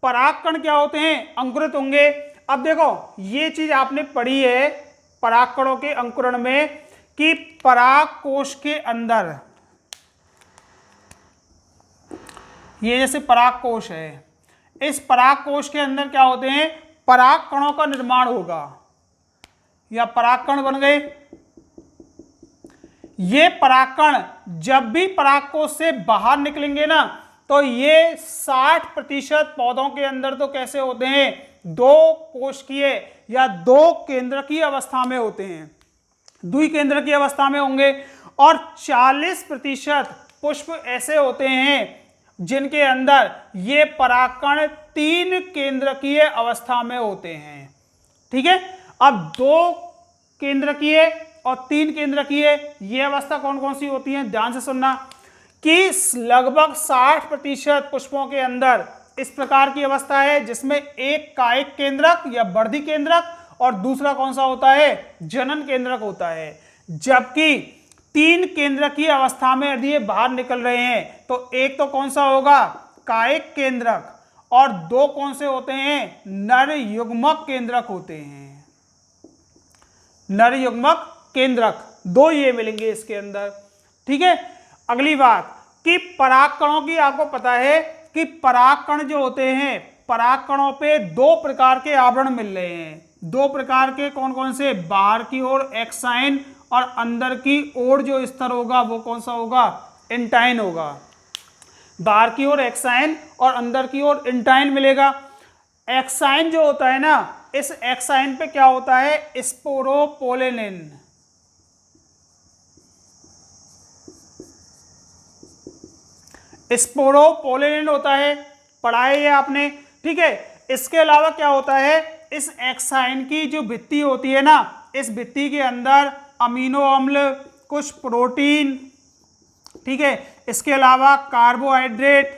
S1: परागकण क्या होते हैं, अंकुरित होंगे। अब देखो ये चीज आपने पढ़ी है परागकणों के अंकुरण में कि परागकोश के अंदर, ये जैसे परागकोश है, इस परागकोश के अंदर क्या होते हैं, परागकणों का निर्माण होगा या परागकण बन गए। ये परागकण जब भी परागकोश से बाहर निकलेंगे ना, तो ये 60% पौधों के अंदर तो कैसे होते हैं, दो कोशिकीय या दो केंद्रकीय अवस्था में होते हैं, द्विकेंद्रकीय अवस्था में होंगे। और 40% पुष्प ऐसे होते हैं जिनके अंदर ये परागकण 3 केंद्रकीय अवस्था में होते हैं, ठीक है। अब 2 केंद्रकीय और 3 केंद्रकीय ये अवस्था कौन कौन सी होती है, ध्यान से सुनना, कि लगभग 60% पुष्पों के अंदर इस प्रकार की अवस्था है जिसमें एक कायिक केंद्रक या वर्धी केंद्रक और दूसरा कौन सा होता है, जनन केंद्रक होता है। जबकि 3 केंद्रकीय अवस्था में यदि ये बाहर निकल रहे हैं तो एक तो कौन सा होगा, कायिक केंद्रक, और 2 कौन से होते हैं, नर युग्मक केंद्रक होते हैं, नर युग्मक केंद्रक, 2 ये मिलेंगे इसके अंदर, ठीक है। अगली बात कि परागकणों की आपको पता है कि परागकण जो होते हैं, परागकणों पे 2 प्रकार के आवरण मिल रहे हैं। 2 प्रकार के कौन कौन से, बाहर की ओर एक्साइन और अंदर की ओर जो स्तर होगा वो कौन सा होगा, इंटाइन होगा। बाहर की ओर एक्साइन और अंदर की ओर इंटाइन मिलेगा। एक्साइन जो होता है ना, इस एक्साइन पे क्या होता है, स्पोरोपोलेनिन, स्पोरोपोलेनिन होता है, पढ़ा है ये आपने, ठीक है। इसके अलावा क्या होता है, इस एक्साइन की जो भित्ति होती है ना, इस भित्ति के अंदर अमीनो अम्ल, कुछ प्रोटीन, ठीक है, इसके अलावा कार्बोहाइड्रेट,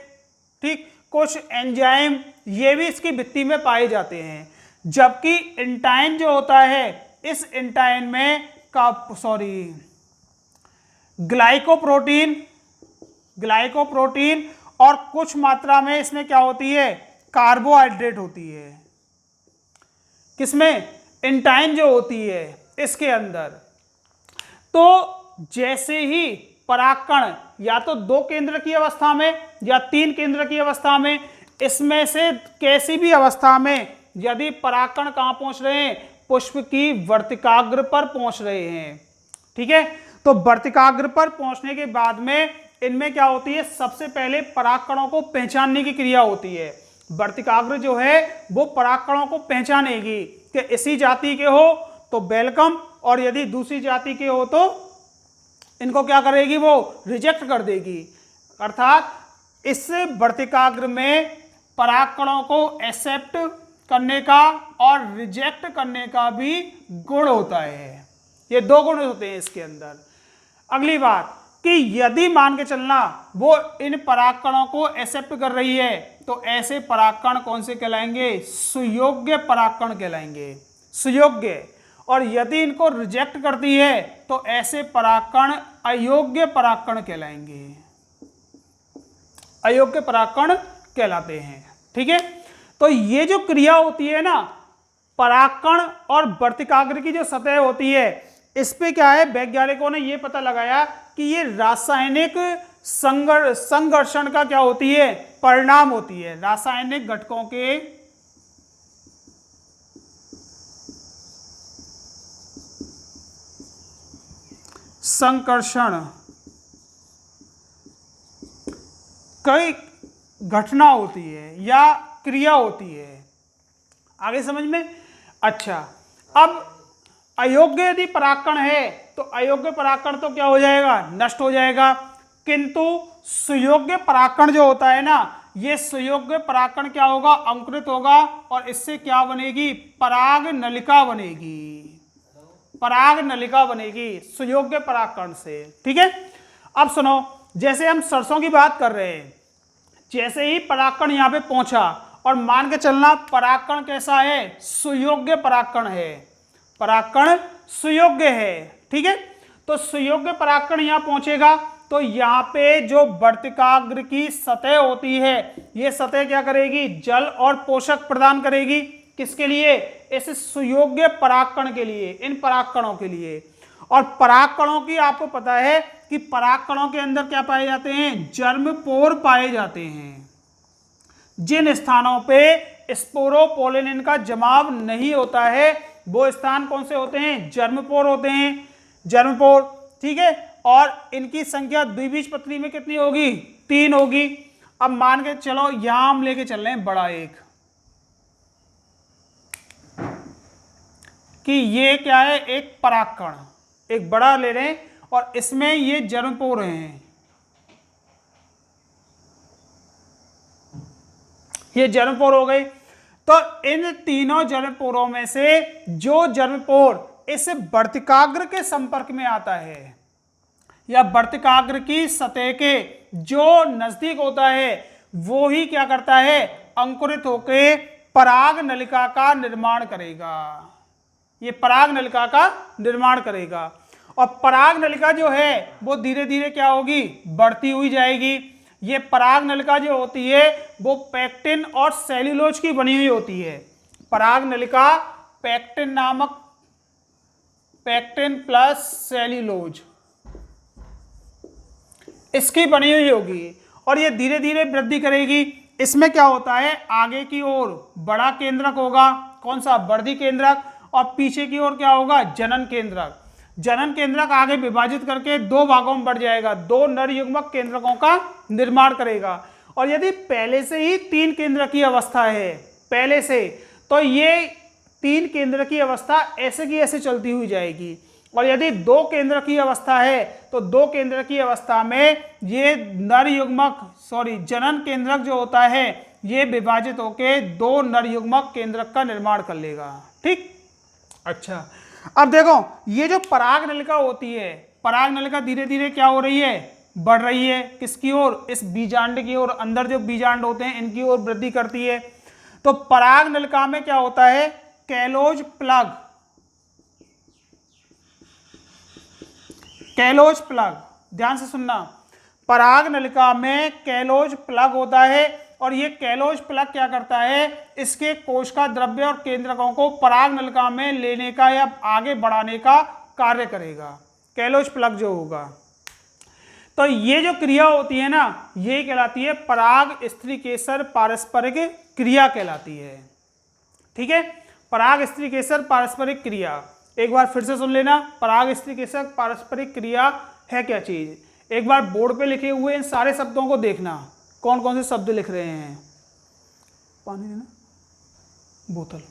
S1: ठीक, कुछ एंजाइम, ये भी इसकी भित्ति में पाए जाते हैं। जबकि इंटाइन जो होता है, इस इंटाइन में ग्लाइकोप्रोटीन और कुछ मात्रा में इसमें क्या होती है, कार्बोहाइड्रेट होती है। किसमें, इंटाइन जो होती है इसके अंदर। तो जैसे ही परागकण या तो 2 केंद्र की अवस्था में या 3 केंद्र की अवस्था में, इसमें से कैसी भी अवस्था में यदि परागकण कहाँ पहुंच रहे हैं, पुष्प की वर्तिकाग्र पर पहुंच रहे हैं, ठीक है। तो वर्तिकाग्र पर पहुंचने के बाद में इनमें क्या होती है, सबसे पहले परागकणों को पहचानने की क्रिया होती है वर्तिकाग्र जो है वो परागकणों को पहचानेगी कि इसी जाति के हो तो वेलकम, और यदि दूसरी जाति के हो तो इनको क्या करेगी, वो रिजेक्ट कर देगी। अर्थात इस वर्तिकाग्र में परागकणों को एक्सेप्ट करने का और रिजेक्ट करने का भी गुण होता है। ये दो गुण होते हैं इसके अंदर। अगली बात कि यदि मान के चलना वो इन परागकणों को एक्सेप्ट कर रही है तो ऐसे परागकण कौन से कहलाएंगे, सुयोग्य परागकण कहलाएंगे, सुयोग्य। और यदि इनको रिजेक्ट करती है तो ऐसे परागकण अयोग्य परागकण कहलाएंगे, अयोग्य परागकण कहलाते हैं। ठीक है, तो ये जो क्रिया होती है ना, परागकण और वर्तिकाग्र की जो सतह होती है, इस पे क्या है, वैज्ञानिकों ने ये पता लगाया कि ये रासायनिक संघर्षण का क्या होती है, परिणाम होती है। रासायनिक घटकों के संकर्षण कई घटना होती है या क्रिया होती है। आगे समझ में? अच्छा, अब अयोग्य यदि परागकण है तो अयोग्य परागकण तो क्या हो जाएगा, नष्ट हो जाएगा। किंतु सुयोग्य परागकण जो होता है ना, ये सुयोग्य परागकण क्या होगा, अंकुरित होगा और इससे क्या बनेगी, पराग नलिका बनेगी, पराग नलिका बनेगी सुयोग्य परागकण से। ठीक है, अब सुनो, जैसे हम सरसों की बात कर रहे हैं, जैसे ही परागकण यहाँ पे पहुंचा और मान के चलना परागकण कैसा है, सुयोग्य परागकण है, परागकण सुयोग्य है। ठीक है, तो सुयोग्य परागकण यहाँ पहुंचेगा तो यहाँ पे जो वर्तिकाग्र की सतह होती है, ये सतह क्या करेगी, जल और पोषक प्रदान करेगी। किसके लिए, इस सुयोग्य परागकण के लिए, इन परागकणों के लिए। और परागकणों की आपको पता है कि परागकणों के अंदर क्या पाए जाते हैं, जर्मपोर पाए जाते हैं। जिन स्थानों पे स्पोरोपोलिन का जमाव नहीं होता है वो स्थान कौन से होते हैं, जर्मपोर होते हैं, जर्मपोर। ठीक है, और इनकी संख्या द्विबीजपत्री में कितनी होगी, 3 होगी। अब मान के चलो यहां हम लेके चल रहे हैं बड़ा एक, कि ये क्या है, एक परागकण, एक बड़ा ले रहे हैं और इसमें ये जर्मपोर हैं, ये जर्मपोर हो गए। तो इन तीनों जर्मपोरों में से जो जर्मपोर इस वर्तिकाग्र के संपर्क में आता है या वर्तिकाग्र की सतह के जो नजदीक होता है, वो ही क्या करता है, अंकुरित होकर पराग नलिका का निर्माण करेगा। ये पराग नलिका का निर्माण करेगा और पराग नलिका जो है वो धीरे धीरे क्या होगी, बढ़ती हुई जाएगी। ये पराग नलिका जो होती है वो पैक्टिन और सेल्यूलोज की बनी हुई होती है। पराग नलिका पैक्टिन नामक, पैक्टिन प्लस सेल्यूलोज, इसकी बनी हुई होगी और ये धीरे धीरे वृद्धि करेगी। इसमें क्या होता है, आगे की ओर बड़ा केंद्रक होगा, कौन सा, वर्धी केंद्रक, और पीछे की ओर क्या होगा, जनन केंद्रक। जनन केंद्रक आगे विभाजित करके 2 भागों में बढ़ जाएगा, 2 नर युग्मक केंद्रकों का निर्माण करेगा। और यदि पहले से ही 3 केंद्र की अवस्था है, पहले से, तो ये 3 केंद्र की अवस्था ऐसे की ऐसे चलती हुई जाएगी। और यदि 2 केंद्र की अवस्था है तो 2 केंद्र की अवस्था में ये नर युग्मक, जनन केंद्रक जो होता है ये विभाजित होकर 2 नर युग्मक केंद्रक का निर्माण कर लेगा। ठीक, अच्छा, अब देखो ये जो पराग नलिका होती है, पराग नलिका धीरे धीरे क्या हो रही है, बढ़ रही है, किसकी ओर, इस बीजांड की ओर। अंदर जो बीजांड होते हैं इनकी ओर वृद्धि करती है। तो पराग नलिका में क्या होता है, कैलोज प्लग, कैलोज प्लग, ध्यान से सुनना, पराग नलिका में कैलोज प्लग होता है और ये कैलोज प्लग क्या करता है, इसके कोशिका द्रव्य और केंद्रकों को पराग नलिका में लेने का या आगे बढ़ाने का कार्य करेगा, कैलोज प्लग जो होगा। तो ये जो क्रिया होती है ना, ये कहलाती है पराग स्त्रीकेसर पारस्परिक क्रिया कहलाती है। ठीक है, पराग स्त्रीकेसर पारस्परिक क्रिया, एक बार फिर से सुन लेना, पराग स्त्रीकेसर पारस्परिक क्रिया है क्या चीज। एक बार बोर्ड पे लिखे हुए इन सारे शब्दों को देखना, कौन कौन से शब्द लिख रहे हैं। पानी देना, बोतल।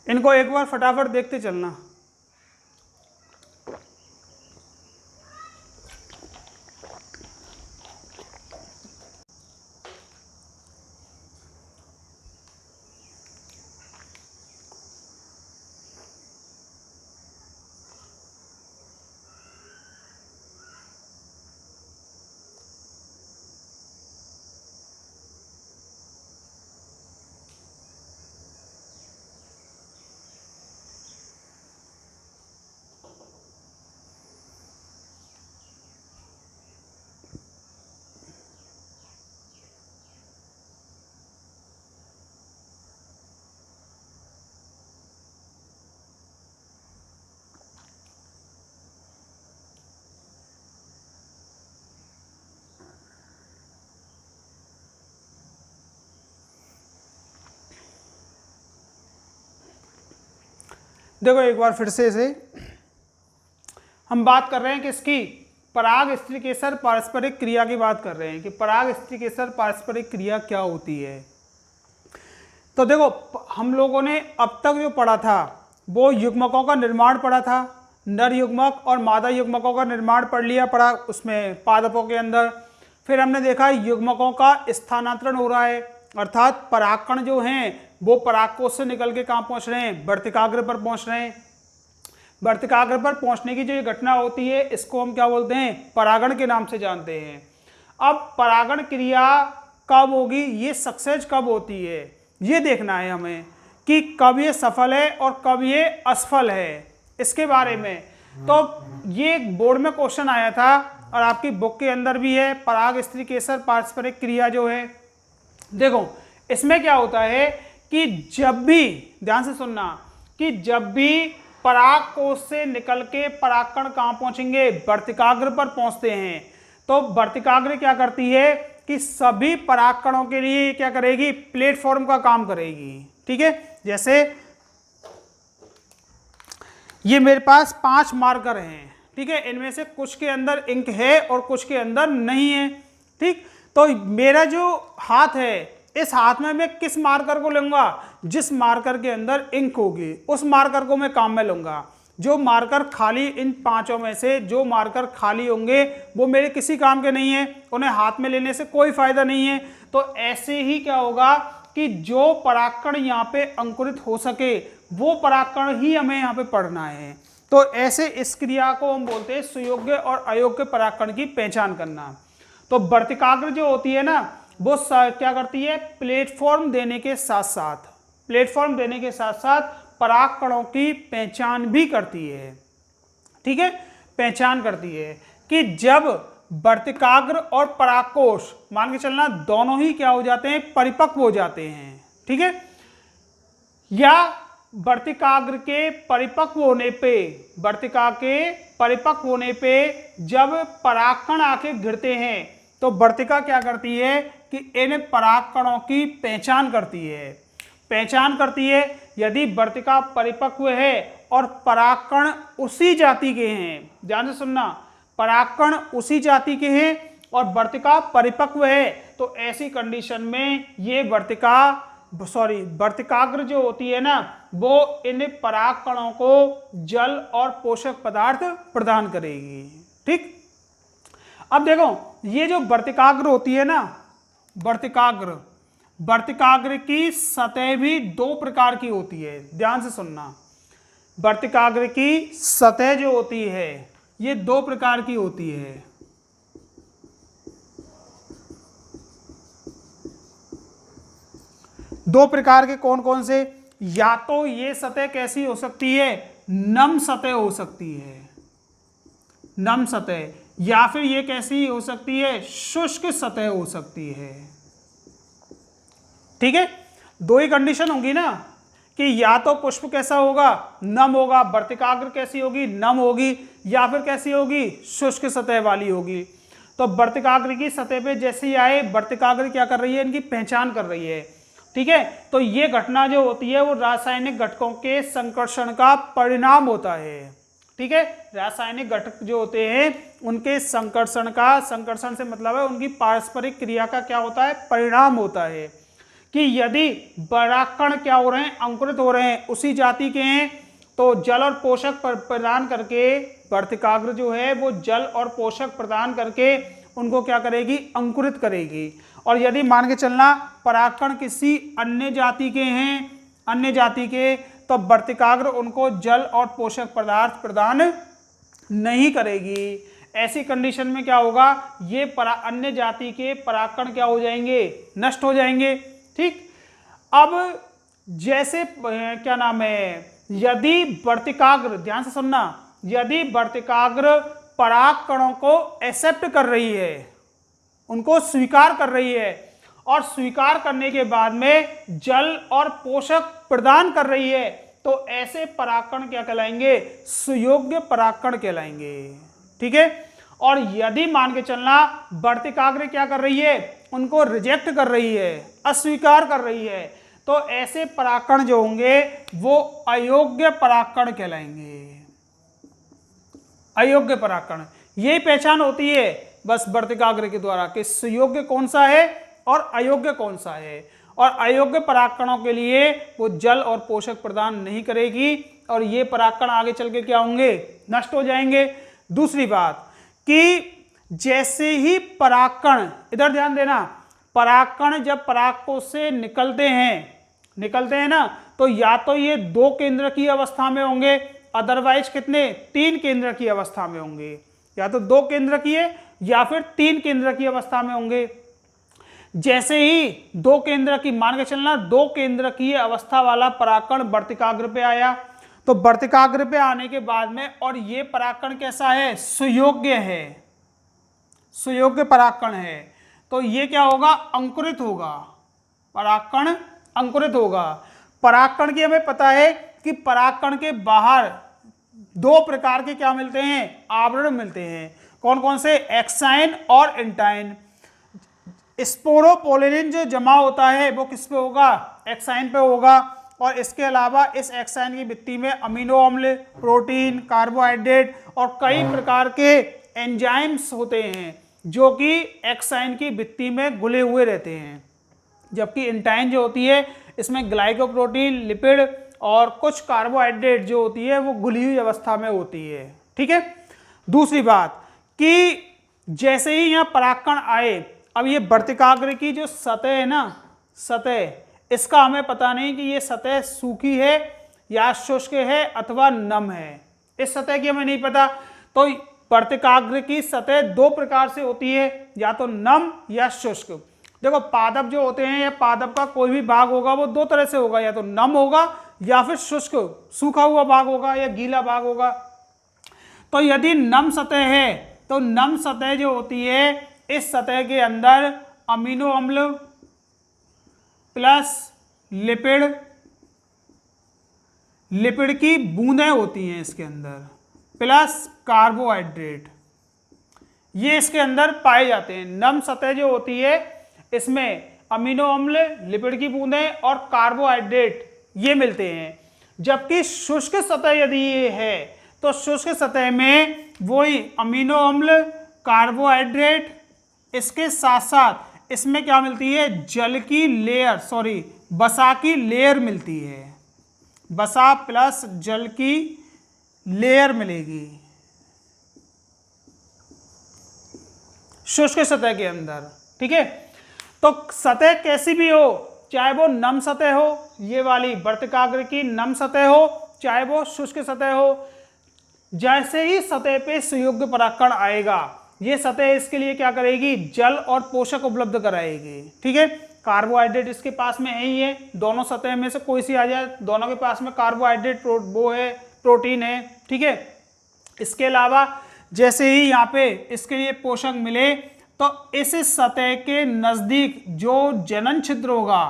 S1: इनको एक बार फटाफट देखते चलना। देखो एक बार फिर से इसे हम बात कर रहे हैं किसकी, पराग स्त्रीकेसर पारस्परिक क्रिया की बात कर रहे हैं कि पराग स्त्रीकेसर पारस्परिक क्रिया क्या होती है। तो देखो हम लोगों ने अब तक जो पढ़ा था वो युग्मकों का निर्माण पढ़ा था, नर युग्मक और मादा युग्मकों का निर्माण पढ़ लिया पढ़ा उसमें पादपों के अंदर। फिर हमने देखा युग्मकों का स्थानांतरण हो रहा है, अर्थात परागकण जो हैं वो परागकोश से निकल के कहाँ पहुँच रहे हैं, वर्तिकाग्र पर पहुँच रहे हैं। वर्तिकाग्र पर पहुँचने की जो ये घटना होती है इसको हम क्या बोलते हैं, परागण के नाम से जानते हैं। अब परागण क्रिया कब होगी, ये सक्सेस कब होती है, ये देखना है हमें कि कब ये सफल है और कब ये असफल है, इसके बारे में। तो ये एक बोर्ड में क्वेश्चन आया था और आपकी बुक के अंदर भी है, पराग स्त्रीकेसर पारस्परिक क्रिया जो है। देखो इसमें क्या होता है कि जब भी, ध्यान से सुनना, कि जब भी पराग कोश से निकल के परागकण कहाँ पहुंचेंगे, वर्तिकाग्र पर पहुंचते हैं, तो वर्तिकाग्र क्या करती है कि सभी परागकणों के लिए क्या करेगी, प्लेटफॉर्म का काम करेगी। ठीक है, जैसे ये मेरे पास 5 मार्कर हैं, ठीक है, इनमें से कुछ के अंदर इंक है और कुछ के अंदर नहीं है। ठीक, तो मेरा जो हाथ है, इस हाथ में मैं किस मार्कर को लूंगा, जिस मार्कर के अंदर इंक होगी उस मार्कर को मैं काम में लूंगा। जो मार्कर खाली, इन 5 में से जो मार्कर खाली होंगे वो मेरे किसी काम के नहीं है, उन्हें हाथ में लेने से कोई फायदा नहीं है। तो ऐसे ही क्या होगा कि जो परागकण यहाँ पे अंकुरित हो सके वो परागकण ही हमें यहाँ पे पढ़ना है। तो ऐसे इस क्रिया को हम बोलते हैं सुयोग्य और अयोग्य परागकण की पहचान करना। तो वर्तिकाग्र जो होती है ना वो क्या करती है, प्लेटफॉर्म देने के साथ साथ परागकणों की पहचान भी करती है। ठीक है, पहचान करती है कि जब वर्तिकाग्र और परागकोश मान के चलना दोनों ही क्या हो जाते हैं, परिपक्व हो जाते हैं। ठीक है, या वर्तिकाग्र के परिपक्व होने पे, वर्तिका के परिपक्व होने पे जब परागकण आके गिरते हैं तो वर्तिका क्या करती है कि इन परागकणों की पहचान करती है। यदि वर्तिका परिपक्व है और परागकण उसी जाति के हैं, ध्यान से सुनना, परागकण उसी जाति के हैं और वर्तिका परिपक्व है, तो ऐसी कंडीशन में ये वर्तिकाग्र जो होती है ना वो इन परागकणों को जल और पोषक पदार्थ प्रदान करेगी। ठीक, अब देखो ये जो वर्तिकाग्र होती है ना, वर्तिकाग्र की सतह भी 2 प्रकार की होती है, ध्यान से सुनना। वर्तिकाग्र की सतह जो होती है ये 2 प्रकार की होती है। दो प्रकार के कौन कौन से, या तो ये सतह कैसी हो सकती है, नम सतह हो सकती है, नम सतह, या फिर ये कैसी हो सकती है, शुष्क सतह हो सकती है। ठीक है, 2 ही कंडीशन होगी ना कि या तो पुष्प कैसा होगा, नम होगा, वर्तिकाग्र कैसी होगी, नम होगी, या फिर कैसी होगी, शुष्क सतह वाली होगी। तो वर्तिकाग्र की सतह पे जैसे ही आए, वर्तिकाग्र क्या कर रही है, इनकी पहचान कर रही है। ठीक है, तो ये घटना जो होती है वो रासायनिक घटकों के संकर्षण का परिणाम होता है। ठीक है। रासायनिक घटक जो होते हैं उनके संकर्षण से मतलब है उनकी पारस्परिक क्रिया का क्या होता है, परिणाम होता है कि यदि परागकण क्या हो रहे हैं, अंकुरित हो रहे हैं, उसी जाति के हैं, तो जल और पोषक प्रदान करके वर्तिकाग्र जो है वो जल और पोषक प्रदान करके उनको क्या करेगी, अंकुरित करेगी। और यदि मान के चलना परागकण किसी अन्य जाति के हैं, अन्य जाति के, तो वर्तिकाग्र उनको जल और पोषक पदार्थ प्रदान नहीं करेगी। ऐसी कंडीशन में क्या होगा, ये अन्य जाति के परागकण क्या हो जाएंगे, नष्ट हो जाएंगे। ठीक। अब जैसे क्या नाम है, यदि वर्तिकाग्र, ध्यान से सुनना, यदि वर्तिकाग्र परागकणों को एक्सेप्ट कर रही है, उनको स्वीकार कर रही है और स्वीकार करने के बाद में जल और पोषक प्रदान कर रही है, तो ऐसे परागकण क्या कहलाएंगे, सुयोग्य परागकण कहलाएंगे। ठीक है। और यदि मान के चलना वर्तिकाग्र क्या कर रही है, उनको रिजेक्ट कर रही है, अस्वीकार कर रही है, तो ऐसे परागकण जो होंगे वो अयोग्य परागकण कहलाएंगे। अयोग्य परागकण, यही पहचान होती है बस वर्तिकाग्र के द्वारा कि सुयोग्य कौन सा है और अयोग्य कौन सा है। और अयोग्य परागकणों के लिए वो जल और पोषक प्रदान नहीं करेगी और ये परागकण आगे चल के क्या होंगे, नष्ट हो जाएंगे। दूसरी बात कि जैसे ही परागकण, इधर ध्यान देना, परागकण जब परागकोश से निकलते हैं ना, तो या तो ये 2 केंद्रकीय अवस्था में होंगे, अदरवाइज कितने, 3 केंद्रकीय अवस्था में होंगे, या तो 2 केंद्रकीय या फिर 3 केंद्रकीय अवस्था में होंगे। जैसे ही 2 केंद्र की, मान के चलना 2 केंद्रकीय अवस्था वाला परागकण वर्तिकाग्र पे आया, तो वर्तिकाग्र पे आने के बाद में, और ये परागकण कैसा है, सुयोग्य है, सुयोग्य परागकण है, तो ये क्या होगा, अंकुरित होगा, परागकण अंकुरित होगा। परागकण की हमें पता है कि परागकण के बाहर 2 प्रकार के क्या मिलते हैं, आवरण मिलते हैं। कौन कौन से, एक्साइन और इंटाइन। स्पोरोपोलिन जो जमा होता है वो किस पे होगा, एक्साइन पे होगा। और इसके अलावा इस एक्साइन की भित्ति में अमीनो अम्ल, प्रोटीन, कार्बोहाइड्रेट और कई प्रकार के एंजाइम्स होते हैं जो कि एक्साइन की भित्ति में घुले हुए रहते हैं। जबकि इंटाइन जो होती है इसमें ग्लाइकोप्रोटीन, लिपिड और कुछ कार्बोहाइड्रेट जो होती है वो घुली हुई अवस्था में होती है। ठीक है। दूसरी बात कि जैसे ही यहाँ परागकण आए, अब ये वर्तिकाग्र की जो सतह है ना, सतह, इसका हमें पता नहीं कि ये सतह सूखी है या शुष्क है अथवा नम है, इस सतह की हमें नहीं पता। तो वर्तिकाग्र की सतह 2 प्रकार से होती है, या तो नम या शुष्क। देखो पादप जो होते हैं, या पादप का कोई भी भाग होगा वो 2 तरह से होगा, या तो नम होगा या फिर शुष्क, सूखा हुआ भाग होगा या गीला भाग होगा। तो यदि नम सतह है तो नम सतह जो होती है, इस सतह के अंदर अमीनो अम्ल प्लस लिपिड, लिपिड की बूंदें होती हैं इसके अंदर, प्लस कार्बोहाइड्रेट, ये इसके अंदर पाए जाते हैं। नम सतह जो होती है इसमें अमीनो अम्ल, लिपिड की बूंदें और कार्बोहाइड्रेट ये मिलते हैं। जबकि शुष्क सतह यदि ये है तो शुष्क सतह में वही अमीनो अम्ल, कार्बोहाइड्रेट, इसके साथ साथ इसमें क्या मिलती है, जल की लेयर, सॉरी वसा की लेयर मिलती है, वसा प्लस जल की लेयर मिलेगी शुष्क सतह के अंदर। ठीक है। तो सतह कैसी भी हो, चाहे वो नम सतह हो, ये वाली वर्तिकाग्र की नम सतह हो, चाहे वो शुष्क सतह हो, जैसे ही सतह पे सुयोग्य परागकण आएगा, ये सतह इसके लिए क्या करेगी, जल और पोषक उपलब्ध कराएगी। ठीक है। कार्बोहाइड्रेट इसके पास में है ही है, दोनों सतह में से कोई सी आ जाए, दोनों के पास में कार्बोहाइड्रेट वो है, प्रोटीन है। ठीक है। इसके अलावा जैसे ही यहाँ पे इसके लिए पोषक मिले, तो इस सतह के नजदीक जो जनन छिद्र होगा,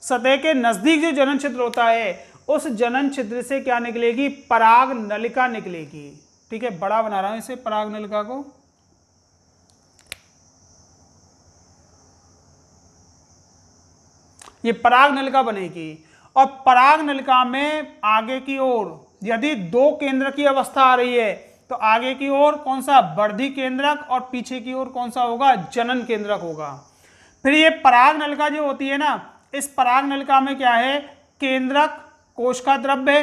S1: सतह के नजदीक जो जनन छिद्र होता है, उस जनन छिद्र से क्या निकलेगी, पराग नलिका निकलेगी। ठीक है। बड़ा बना रहा हूं इसे, पराग नलिका को। ये पराग नलिका बनेगी और पराग नलिका में आगे की ओर यदि 2 केंद्र की अवस्था आ रही है तो आगे की ओर कौन सा वर्धी केंद्रक और पीछे की ओर कौन सा होगा जनन केंद्रक होगा। फिर ये पराग नलिका जो होती है ना, इस पराग नलिका में क्या है केंद्रक कोश का द्रव्य,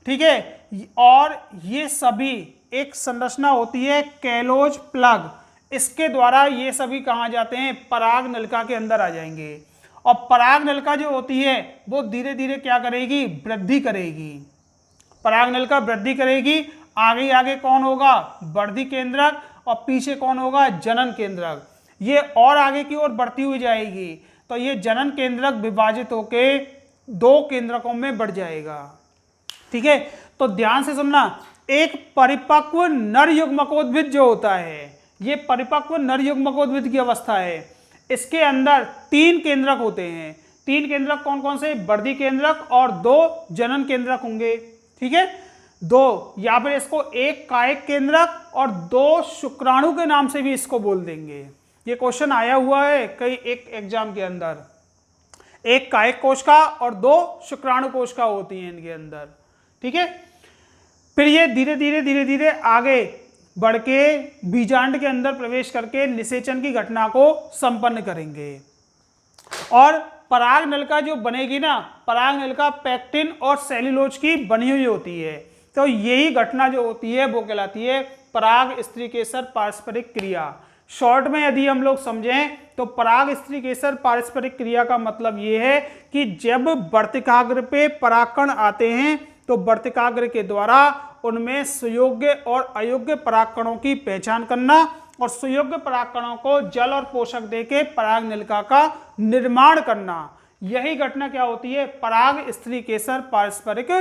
S1: ठीक है, और ये सभी एक संरचना होती है कैलोज प्लग, इसके द्वारा ये सभी कहाँ जाते हैं पराग नलिका के अंदर आ जाएंगे। और पराग नलिका जो होती है वो धीरे धीरे क्या करेगी वृद्धि करेगी, पराग नलिका वृद्धि करेगी। आगे आगे कौन होगा वर्धी केंद्रक और पीछे कौन होगा जनन केंद्रक, ये और आगे की ओर बढ़ती हुई जाएगी तो ये जनन केंद्रक विभाजित होके 2 केंद्रकों में बढ़ जाएगा। ठीक है, तो ध्यान से सुनना, एक परिपक्व नर युग्मकोद्भिद जो होता है, ये परिपक्व नर युग्मकोद्भिद की अवस्था है, इसके अंदर 3 केंद्रक होते हैं। 3 केंद्रक कौन कौन से वर्धी केंद्रक और 2 जनन केंद्रक होंगे। ठीक है, 2 या फिर इसको 1 कायिक केंद्रक और 2 शुक्राणु के नाम से भी इसको बोल देंगे। ये क्वेश्चन आया हुआ है कई एक एग्जाम के अंदर, 1 कायिक कोश का और 2 शुक्राणु कोश का होती है इनके अंदर। ठीक है, फिर ये धीरे धीरे आगे बढ़ के बीजांड के अंदर प्रवेश करके निषेचन की घटना को संपन्न करेंगे। और पराग नलिका जो बनेगी ना, पराग नलिका पैक्टिन और सेल्यूलोज की बनी हुई होती है, तो यही घटना जो होती है वो कहलाती है पराग स्त्रीकेसर पारस्परिक क्रिया। शॉर्ट में यदि हम लोग समझें तो पराग स्त्रीकेसर पारस्परिक क्रिया का मतलब ये है कि जब वर्तिकाग्र पे परागकण आते हैं तो वर्तिकाग्र के द्वारा उनमें सुयोग्य और अयोग्य परागकणों की पहचान करना और सुयोग्य परागकणों को जल और पोषक देके पराग नलिका का निर्माण करना, यही घटना क्या होती है पराग स्त्रीकेसर पारस्परिक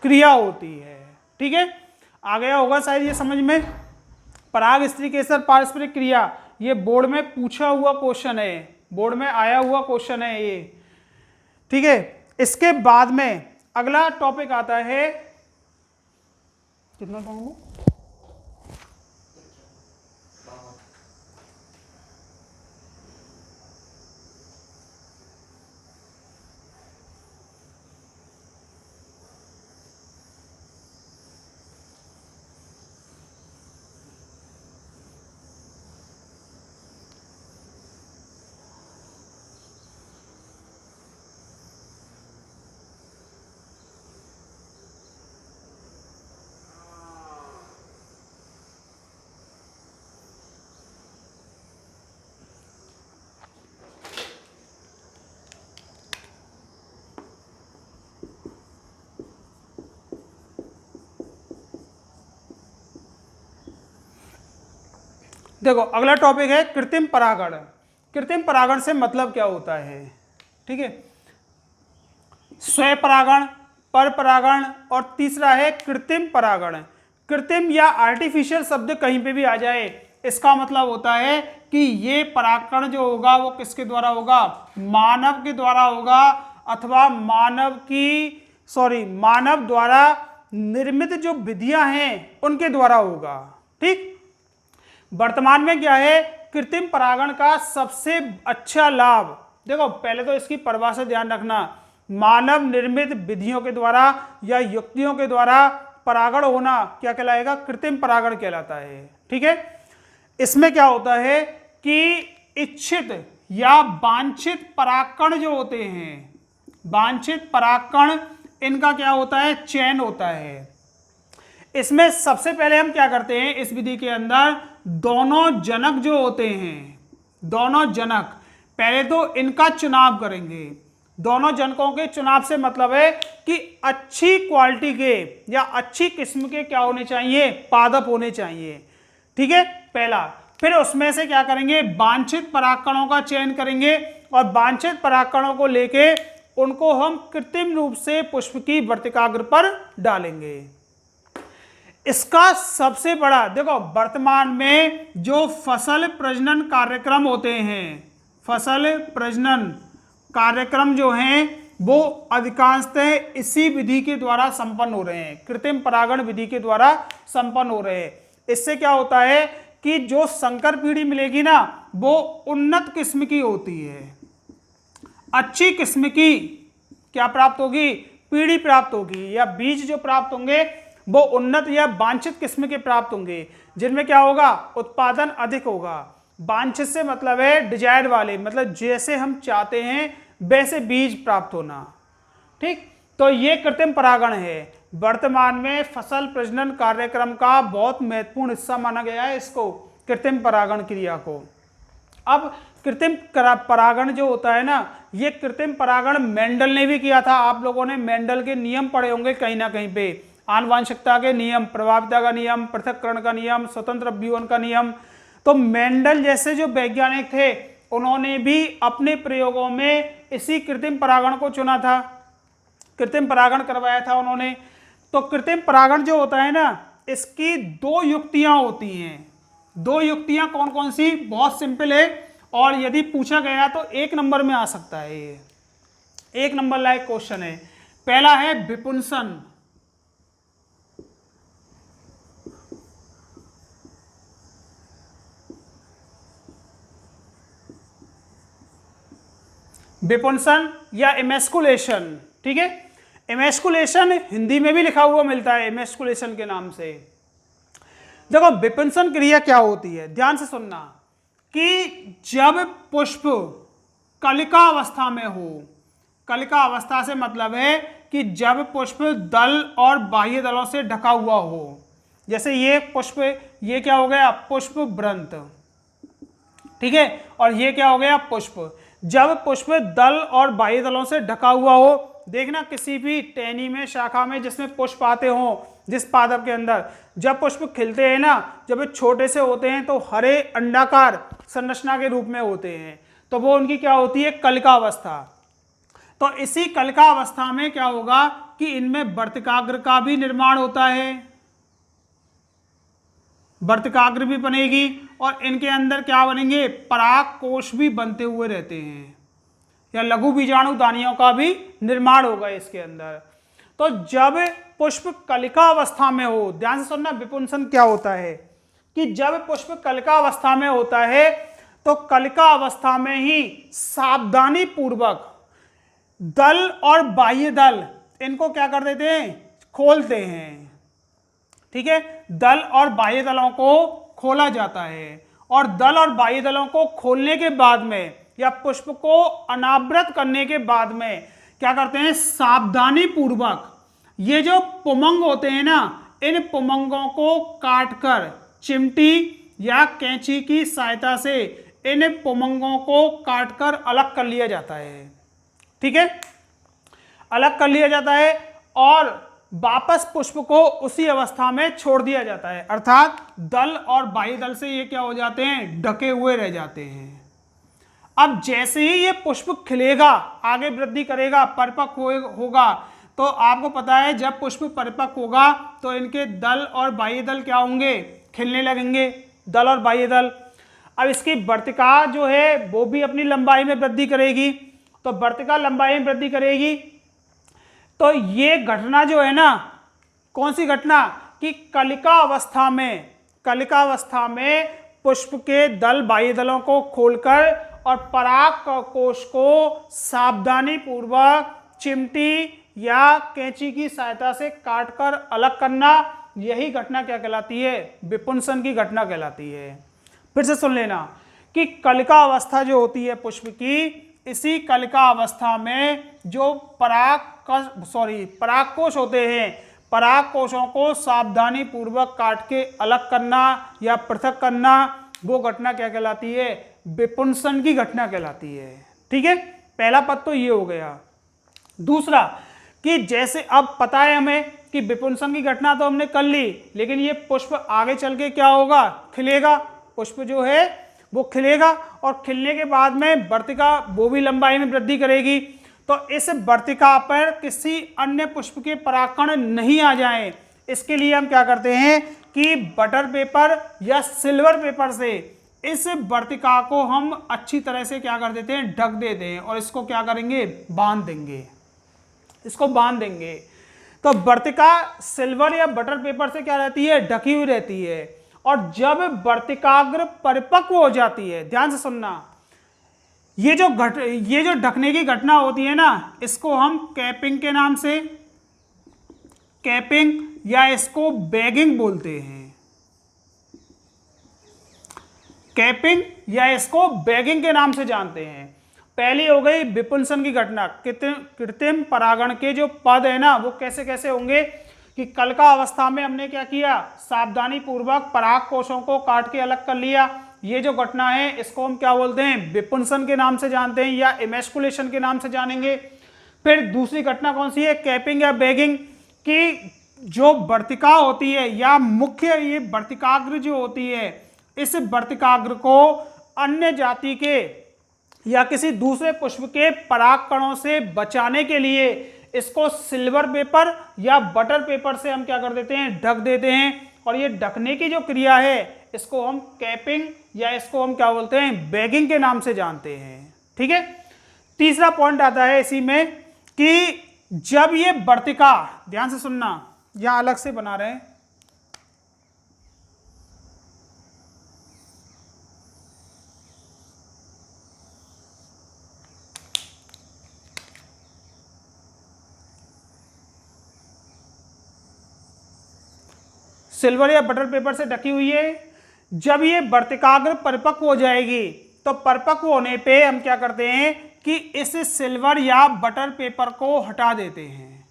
S1: क्रिया होती है। ठीक है, आ गया होगा शायद ये समझ में। पराग स्त्रीकेसर पारस्परिक क्रिया ये बोर्ड में पूछा हुआ क्वेश्चन है, बोर्ड में आया हुआ क्वेश्चन है ये। ठीक है, इसके बाद में अगला टॉपिक आता है, कितना कहूँगा, देखो अगला टॉपिक है कृत्रिम परागण। कृत्रिम परागण से मतलब क्या होता है। ठीक है, स्वयं परागण, पर परागण और तीसरा है कृत्रिम परागण। कृत्रिम या आर्टिफिशियल शब्द कहीं पे भी आ जाए, इसका मतलब होता है कि ये परागकण जो होगा वो किसके द्वारा होगा, मानव के द्वारा होगा अथवा मानव द्वारा निर्मित जो विधियां हैं उनके द्वारा होगा। ठीक, वर्तमान में क्या है कृत्रिम परागण का सबसे अच्छा लाभ, देखो पहले तो इसकी परिभाषा ध्यान रखना, मानव निर्मित विधियों के द्वारा या युक्तियों के द्वारा परागण होना क्या कहलाएगा, कृत्रिम परागण कहलाता है। ठीक है, इसमें क्या होता है कि इच्छित या वांछित परागकण जो होते हैं, वांछित परागकण इनका क्या होता है चयन होता है। इसमें सबसे पहले हम क्या करते हैं इस विधि के अंदर, दोनों जनक जो होते हैं, दोनों जनक पहले तो इनका चुनाव करेंगे। दोनों जनकों के चुनाव से मतलब है कि अच्छी क्वालिटी के या अच्छी किस्म के क्या होने चाहिए, पादप होने चाहिए। ठीक है, पहला। फिर उसमें से क्या करेंगे, वांछित परागकणों का चयन करेंगे और वांछित परागकणों को लेके उनको हम कृत्रिम रूप से पुष्प की वर्तिकाग्र पर डालेंगे। इसका सबसे बड़ा, देखो वर्तमान में जो फसल प्रजनन कार्यक्रम होते हैं, फसल प्रजनन कार्यक्रम जो हैं वो अधिकांशतः इसी विधि के द्वारा संपन्न हो रहे हैं, कृत्रिम परागण विधि के द्वारा संपन्न हो रहे हैं। इससे क्या होता है कि जो संकर पीढ़ी मिलेगी ना वो उन्नत किस्म की होती है, अच्छी किस्म की क्या प्राप्त होगी, पीढ़ी प्राप्त होगी या बीज जो प्राप्त होंगे वो उन्नत या वांछित किस्म के प्राप्त होंगे, जिनमें क्या होगा, उत्पादन अधिक होगा। वांछित से मतलब है डिजायर वाले, मतलब जैसे हम चाहते हैं वैसे बीज प्राप्त होना। ठीक, तो ये कृत्रिम परागण है। वर्तमान में फसल प्रजनन कार्यक्रम का बहुत महत्वपूर्ण हिस्सा माना गया है इसको, कृत्रिम परागण क्रिया को। अब कृत्रिम परागण जो होता है ना, ये कृत्रिम परागण मेंडल ने भी किया था। आप लोगों ने मेंडल के नियम पढ़े होंगे कहीं ना कहीं पे, आनुवांशिकता के नियम, प्रभाविता का नियम, पृथक्करण का नियम, स्वतंत्र अभ्युहन का नियम। तो मेंडल जैसे जो वैज्ञानिक थे, उन्होंने भी अपने प्रयोगों में इसी कृत्रिम परागण को चुना था, कृत्रिम परागण करवाया था उन्होंने। तो कृत्रिम परागण जो होता है ना, इसकी दो युक्तियां होती हैं। दो युक्तियां कौन कौन सी, बहुत सिंपल है, और यदि पूछा गया तो 1 नंबर में आ सकता है। ये 1 नंबर लायक क्वेश्चन है। पहला है विपुंसन। विपुंसन या इमेस्कुलेशन। ठीक है, इमेस्कुलेशन हिंदी में भी लिखा हुआ मिलता है इमेस्कुलेशन के नाम से। देखो विपुंसन क्रिया क्या होती है, ध्यान से सुनना, कि जब पुष्प कलिका अवस्था में हो, कलिका अवस्था से मतलब है कि जब पुष्प दल और बाह्य दलों से ढका हुआ हो, जैसे ये पुष्प, ये क्या हो गया, पुष्प वृंत, ठीक है, और ये क्या हो गया, पुष्प। जब पुष्प दल और बाह्य दलों से ढका हुआ हो, देखना किसी भी टहनी में, शाखा में जिसमें पुष्प आते हो, जिस पादप के अंदर जब पुष्प खिलते हैं ना, जब वे छोटे से होते हैं तो हरे अंडाकार संरचना के रूप में होते हैं, तो वो उनकी क्या होती है, कलिका अवस्था। तो इसी कलिका अवस्था में क्या होगा कि इनमें वर्तिकाग्र का भी निर्माण होता है, वर्तिकाग्र भी बनेगी, और इनके अंदर क्या बनेंगे, पराग कोश भी बनते हुए रहते हैं, या लघु बीजाणु दानियों का भी निर्माण होगा इसके अंदर। तो जब पुष्प कलिका अवस्था में हो, ध्यान से सुनना, विपुंसन क्या होता है कि जब पुष्प कलिका अवस्था में होता है तो कलिका अवस्था में ही सावधानी पूर्वक दल और बाह्य दल इनको क्या कर देते हैं, खोलते हैं। ठीक है, दल और बाह्य दलों को खोला जाता है, और दल और बाह्य दलों को खोलने के बाद में या पुष्प को अनावृत करने के बाद में क्या करते हैं, सावधानी पूर्वक ये जो पुमंग होते हैं ना, इन पुमंगों को काटकर चिमटी या कैंची की सहायता से इन पुमंगों को काटकर अलग कर लिया जाता है। ठीक है, अलग कर लिया जाता है, और वापस पुष्प को उसी अवस्था में छोड़ दिया जाता है, अर्थात दल और बाह्य दल से ये क्या हो जाते हैं, ढके हुए रह जाते हैं। अब जैसे ही ये पुष्प खिलेगा, आगे वृद्धि करेगा, परिपक्व होगा, तो आपको पता है जब पुष्प परिपक्व होगा तो इनके दल और बाह्य दल क्या होंगे, खिलने लगेंगे, दल और बाह्य दल। अब इसकी वर्तिका जो है वो भी अपनी लंबाई में वृद्धि करेगी, तो वर्तिका लंबाई में वृद्धि करेगी। तो ये घटना जो है ना, कौन सी घटना, कि कलिका अवस्था में, कलिका अवस्था में पुष्प के दल बाह्य दलों को खोलकर और पराग कोश को सावधानी पूर्वक चिमटी या कैंची की सहायता से काटकर अलग करना, यही घटना क्या कहलाती है, विपुंसन की घटना कहलाती है। फिर से सुन लेना कि कलिका अवस्था जो होती है पुष्प की, इसी कलिका अवस्था में जो परागकोश होते हैं, परागकोशों को सावधानी पूर्वक काट के अलग करना या पृथक करना, वो घटना क्या कहलाती है, विपुंसन की घटना कहलाती है। ठीक है, पहला पद तो ये हो गया। दूसरा कि जैसे अब पता है हमें कि विपुंसन की घटना तो हमने कर ली, लेकिन ये पुष्प आगे चल के क्या होगा, खिलेगा, पुष्प जो है वो खिलेगा, और खिलने के बाद में वर्तिका वो भी लंबाई में वृद्धि करेगी। तो इस वर्तिका पर किसी अन्य पुष्प के परागकण नहीं आ जाए, इसके लिए हम क्या करते हैं कि बटर पेपर या सिल्वर पेपर से इस वर्तिका को हम अच्छी तरह से क्या कर देते हैं, ढक देते हैं, और इसको क्या करेंगे, बांध देंगे, इसको बांध देंगे। तो वर्तिका सिल्वर या बटर पेपर से क्या रहती है, ढकी हुई रहती है, और जब वर्तिकाग्र परिपक्व हो जाती है, ध्यान से सुनना, ये जो ढकने की घटना होती है ना, इसको हम कैपिंग के नाम से, कैपिंग या इसको बैगिंग बोलते हैं। कैपिंग या इसको बैगिंग के नाम से जानते हैं। पहली हो गई विपुंसन की घटना। कृत्रिम परागण के जो पद है ना वो कैसे कैसे होंगे कि कलिका अवस्था में हमने क्या किया, सावधानी पूर्वक पराग कोशों को काट के अलग कर लिया। ये जो घटना है इसको हम क्या बोलते हैं, विपुंसन के नाम से जानते हैं या इमेस्कुलेशन के नाम से जानेंगे। फिर दूसरी घटना कौन सी है, कैपिंग या बैगिंग की जो वर्तिका होती है या मुख्य ये वर्तिकाग्र जो होती है, इस वर्तिकाग्र को अन्य जाति के या किसी दूसरे पुष्प के पराग कणों से बचाने के लिए इसको सिल्वर पेपर या बटर पेपर से हम क्या कर देते हैं, ढक देते हैं। और ये ढकने की जो क्रिया है इसको हम कैपिंग या इसको हम क्या बोलते हैं, बैगिंग के नाम से जानते हैं। ठीक है। तीसरा पॉइंट आता है इसी में कि जब ये वर्तिका, ध्यान से सुनना, यहां अलग से बना रहे हैं, सिल्वर या बटर पेपर से ढकी हुई है। जब ये वर्तिकाग्र परिपक्व हो जाएगी तो परिपक्व होने पे हम क्या करते हैं कि इस सिल्वर या बटर पेपर को हटा देते हैं।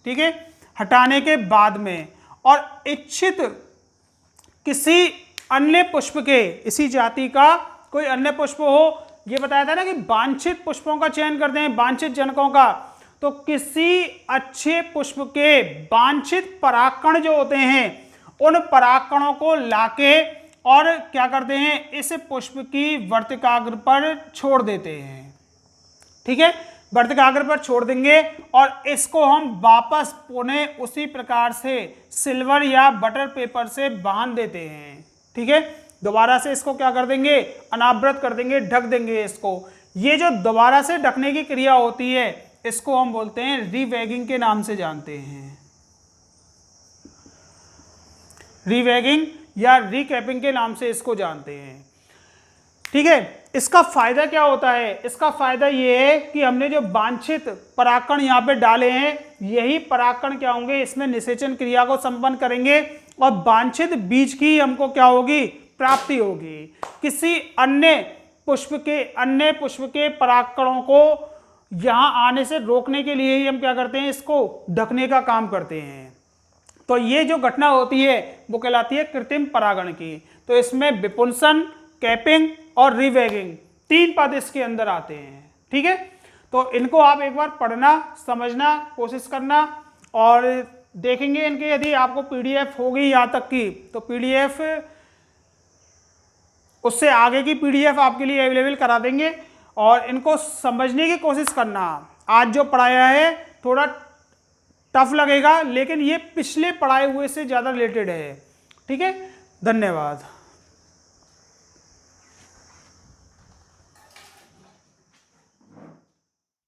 S1: ठीक है। हटाने के बाद में और इच्छित किसी अन्य पुष्प के, इसी जाति का कोई अन्य पुष्प हो, ये बताया था ना कि वांछित पुष्पों का चयन करते हैं, वांछित जनकों का, तो किसी अच्छे पुष्प के वांछित परागकण जो होते हैं उन परागकणों को लाके और क्या करते हैं, इस पुष्प की वर्तिकाग्र पर छोड़ देते हैं। ठीक है। वर्तिकाग्र पर छोड़ देंगे और इसको हम वापस पुनः उसी प्रकार से सिल्वर या बटर पेपर से बांध देते हैं। ठीक है। दोबारा से इसको क्या कर देंगे, अनावृत कर देंगे, ढक देंगे इसको। ये जो दोबारा से ढकने की क्रिया होती है इसको हम बोलते हैं रीवैगिंग के नाम से जानते हैं। रीवैगिंग या रीकैपिंग के नाम से इसको जानते हैं। ठीक है। इसका फायदा क्या होता है, इसका फायदा ये है कि हमने जो वांछित परागकण यहाँ पे डाले हैं, यही परागकण क्या होंगे, इसमें निषेचन क्रिया को संपन्न करेंगे और वांछित बीज की हमको क्या होगी, प्राप्ति होगी। किसी अन्य पुष्प के परागकणों को यहाँ आने से रोकने के लिए ही हम क्या करते हैं, इसको ढकने का काम करते हैं। तो ये जो घटना होती है वो कहलाती है कृत्रिम परागण की। तो इसमें विपुंसन, कैपिंग और रीवैगिंग 3 पद इसके अंदर आते हैं। ठीक है। तो इनको आप एक बार पढ़ना, समझना कोशिश करना और देखेंगे इनके, यदि आपको पीडीएफ होगी यहाँ तक की तो पीडीएफ, उससे आगे की पीडीएफ आपके लिए अवेलेबल करा देंगे और इनको समझने की कोशिश करना। आज जो पढ़ाया है थोड़ा टफ लगेगा लेकिन ये पिछले पढ़ाए हुए से ज़्यादा रिलेटेड है। ठीक है। धन्यवाद।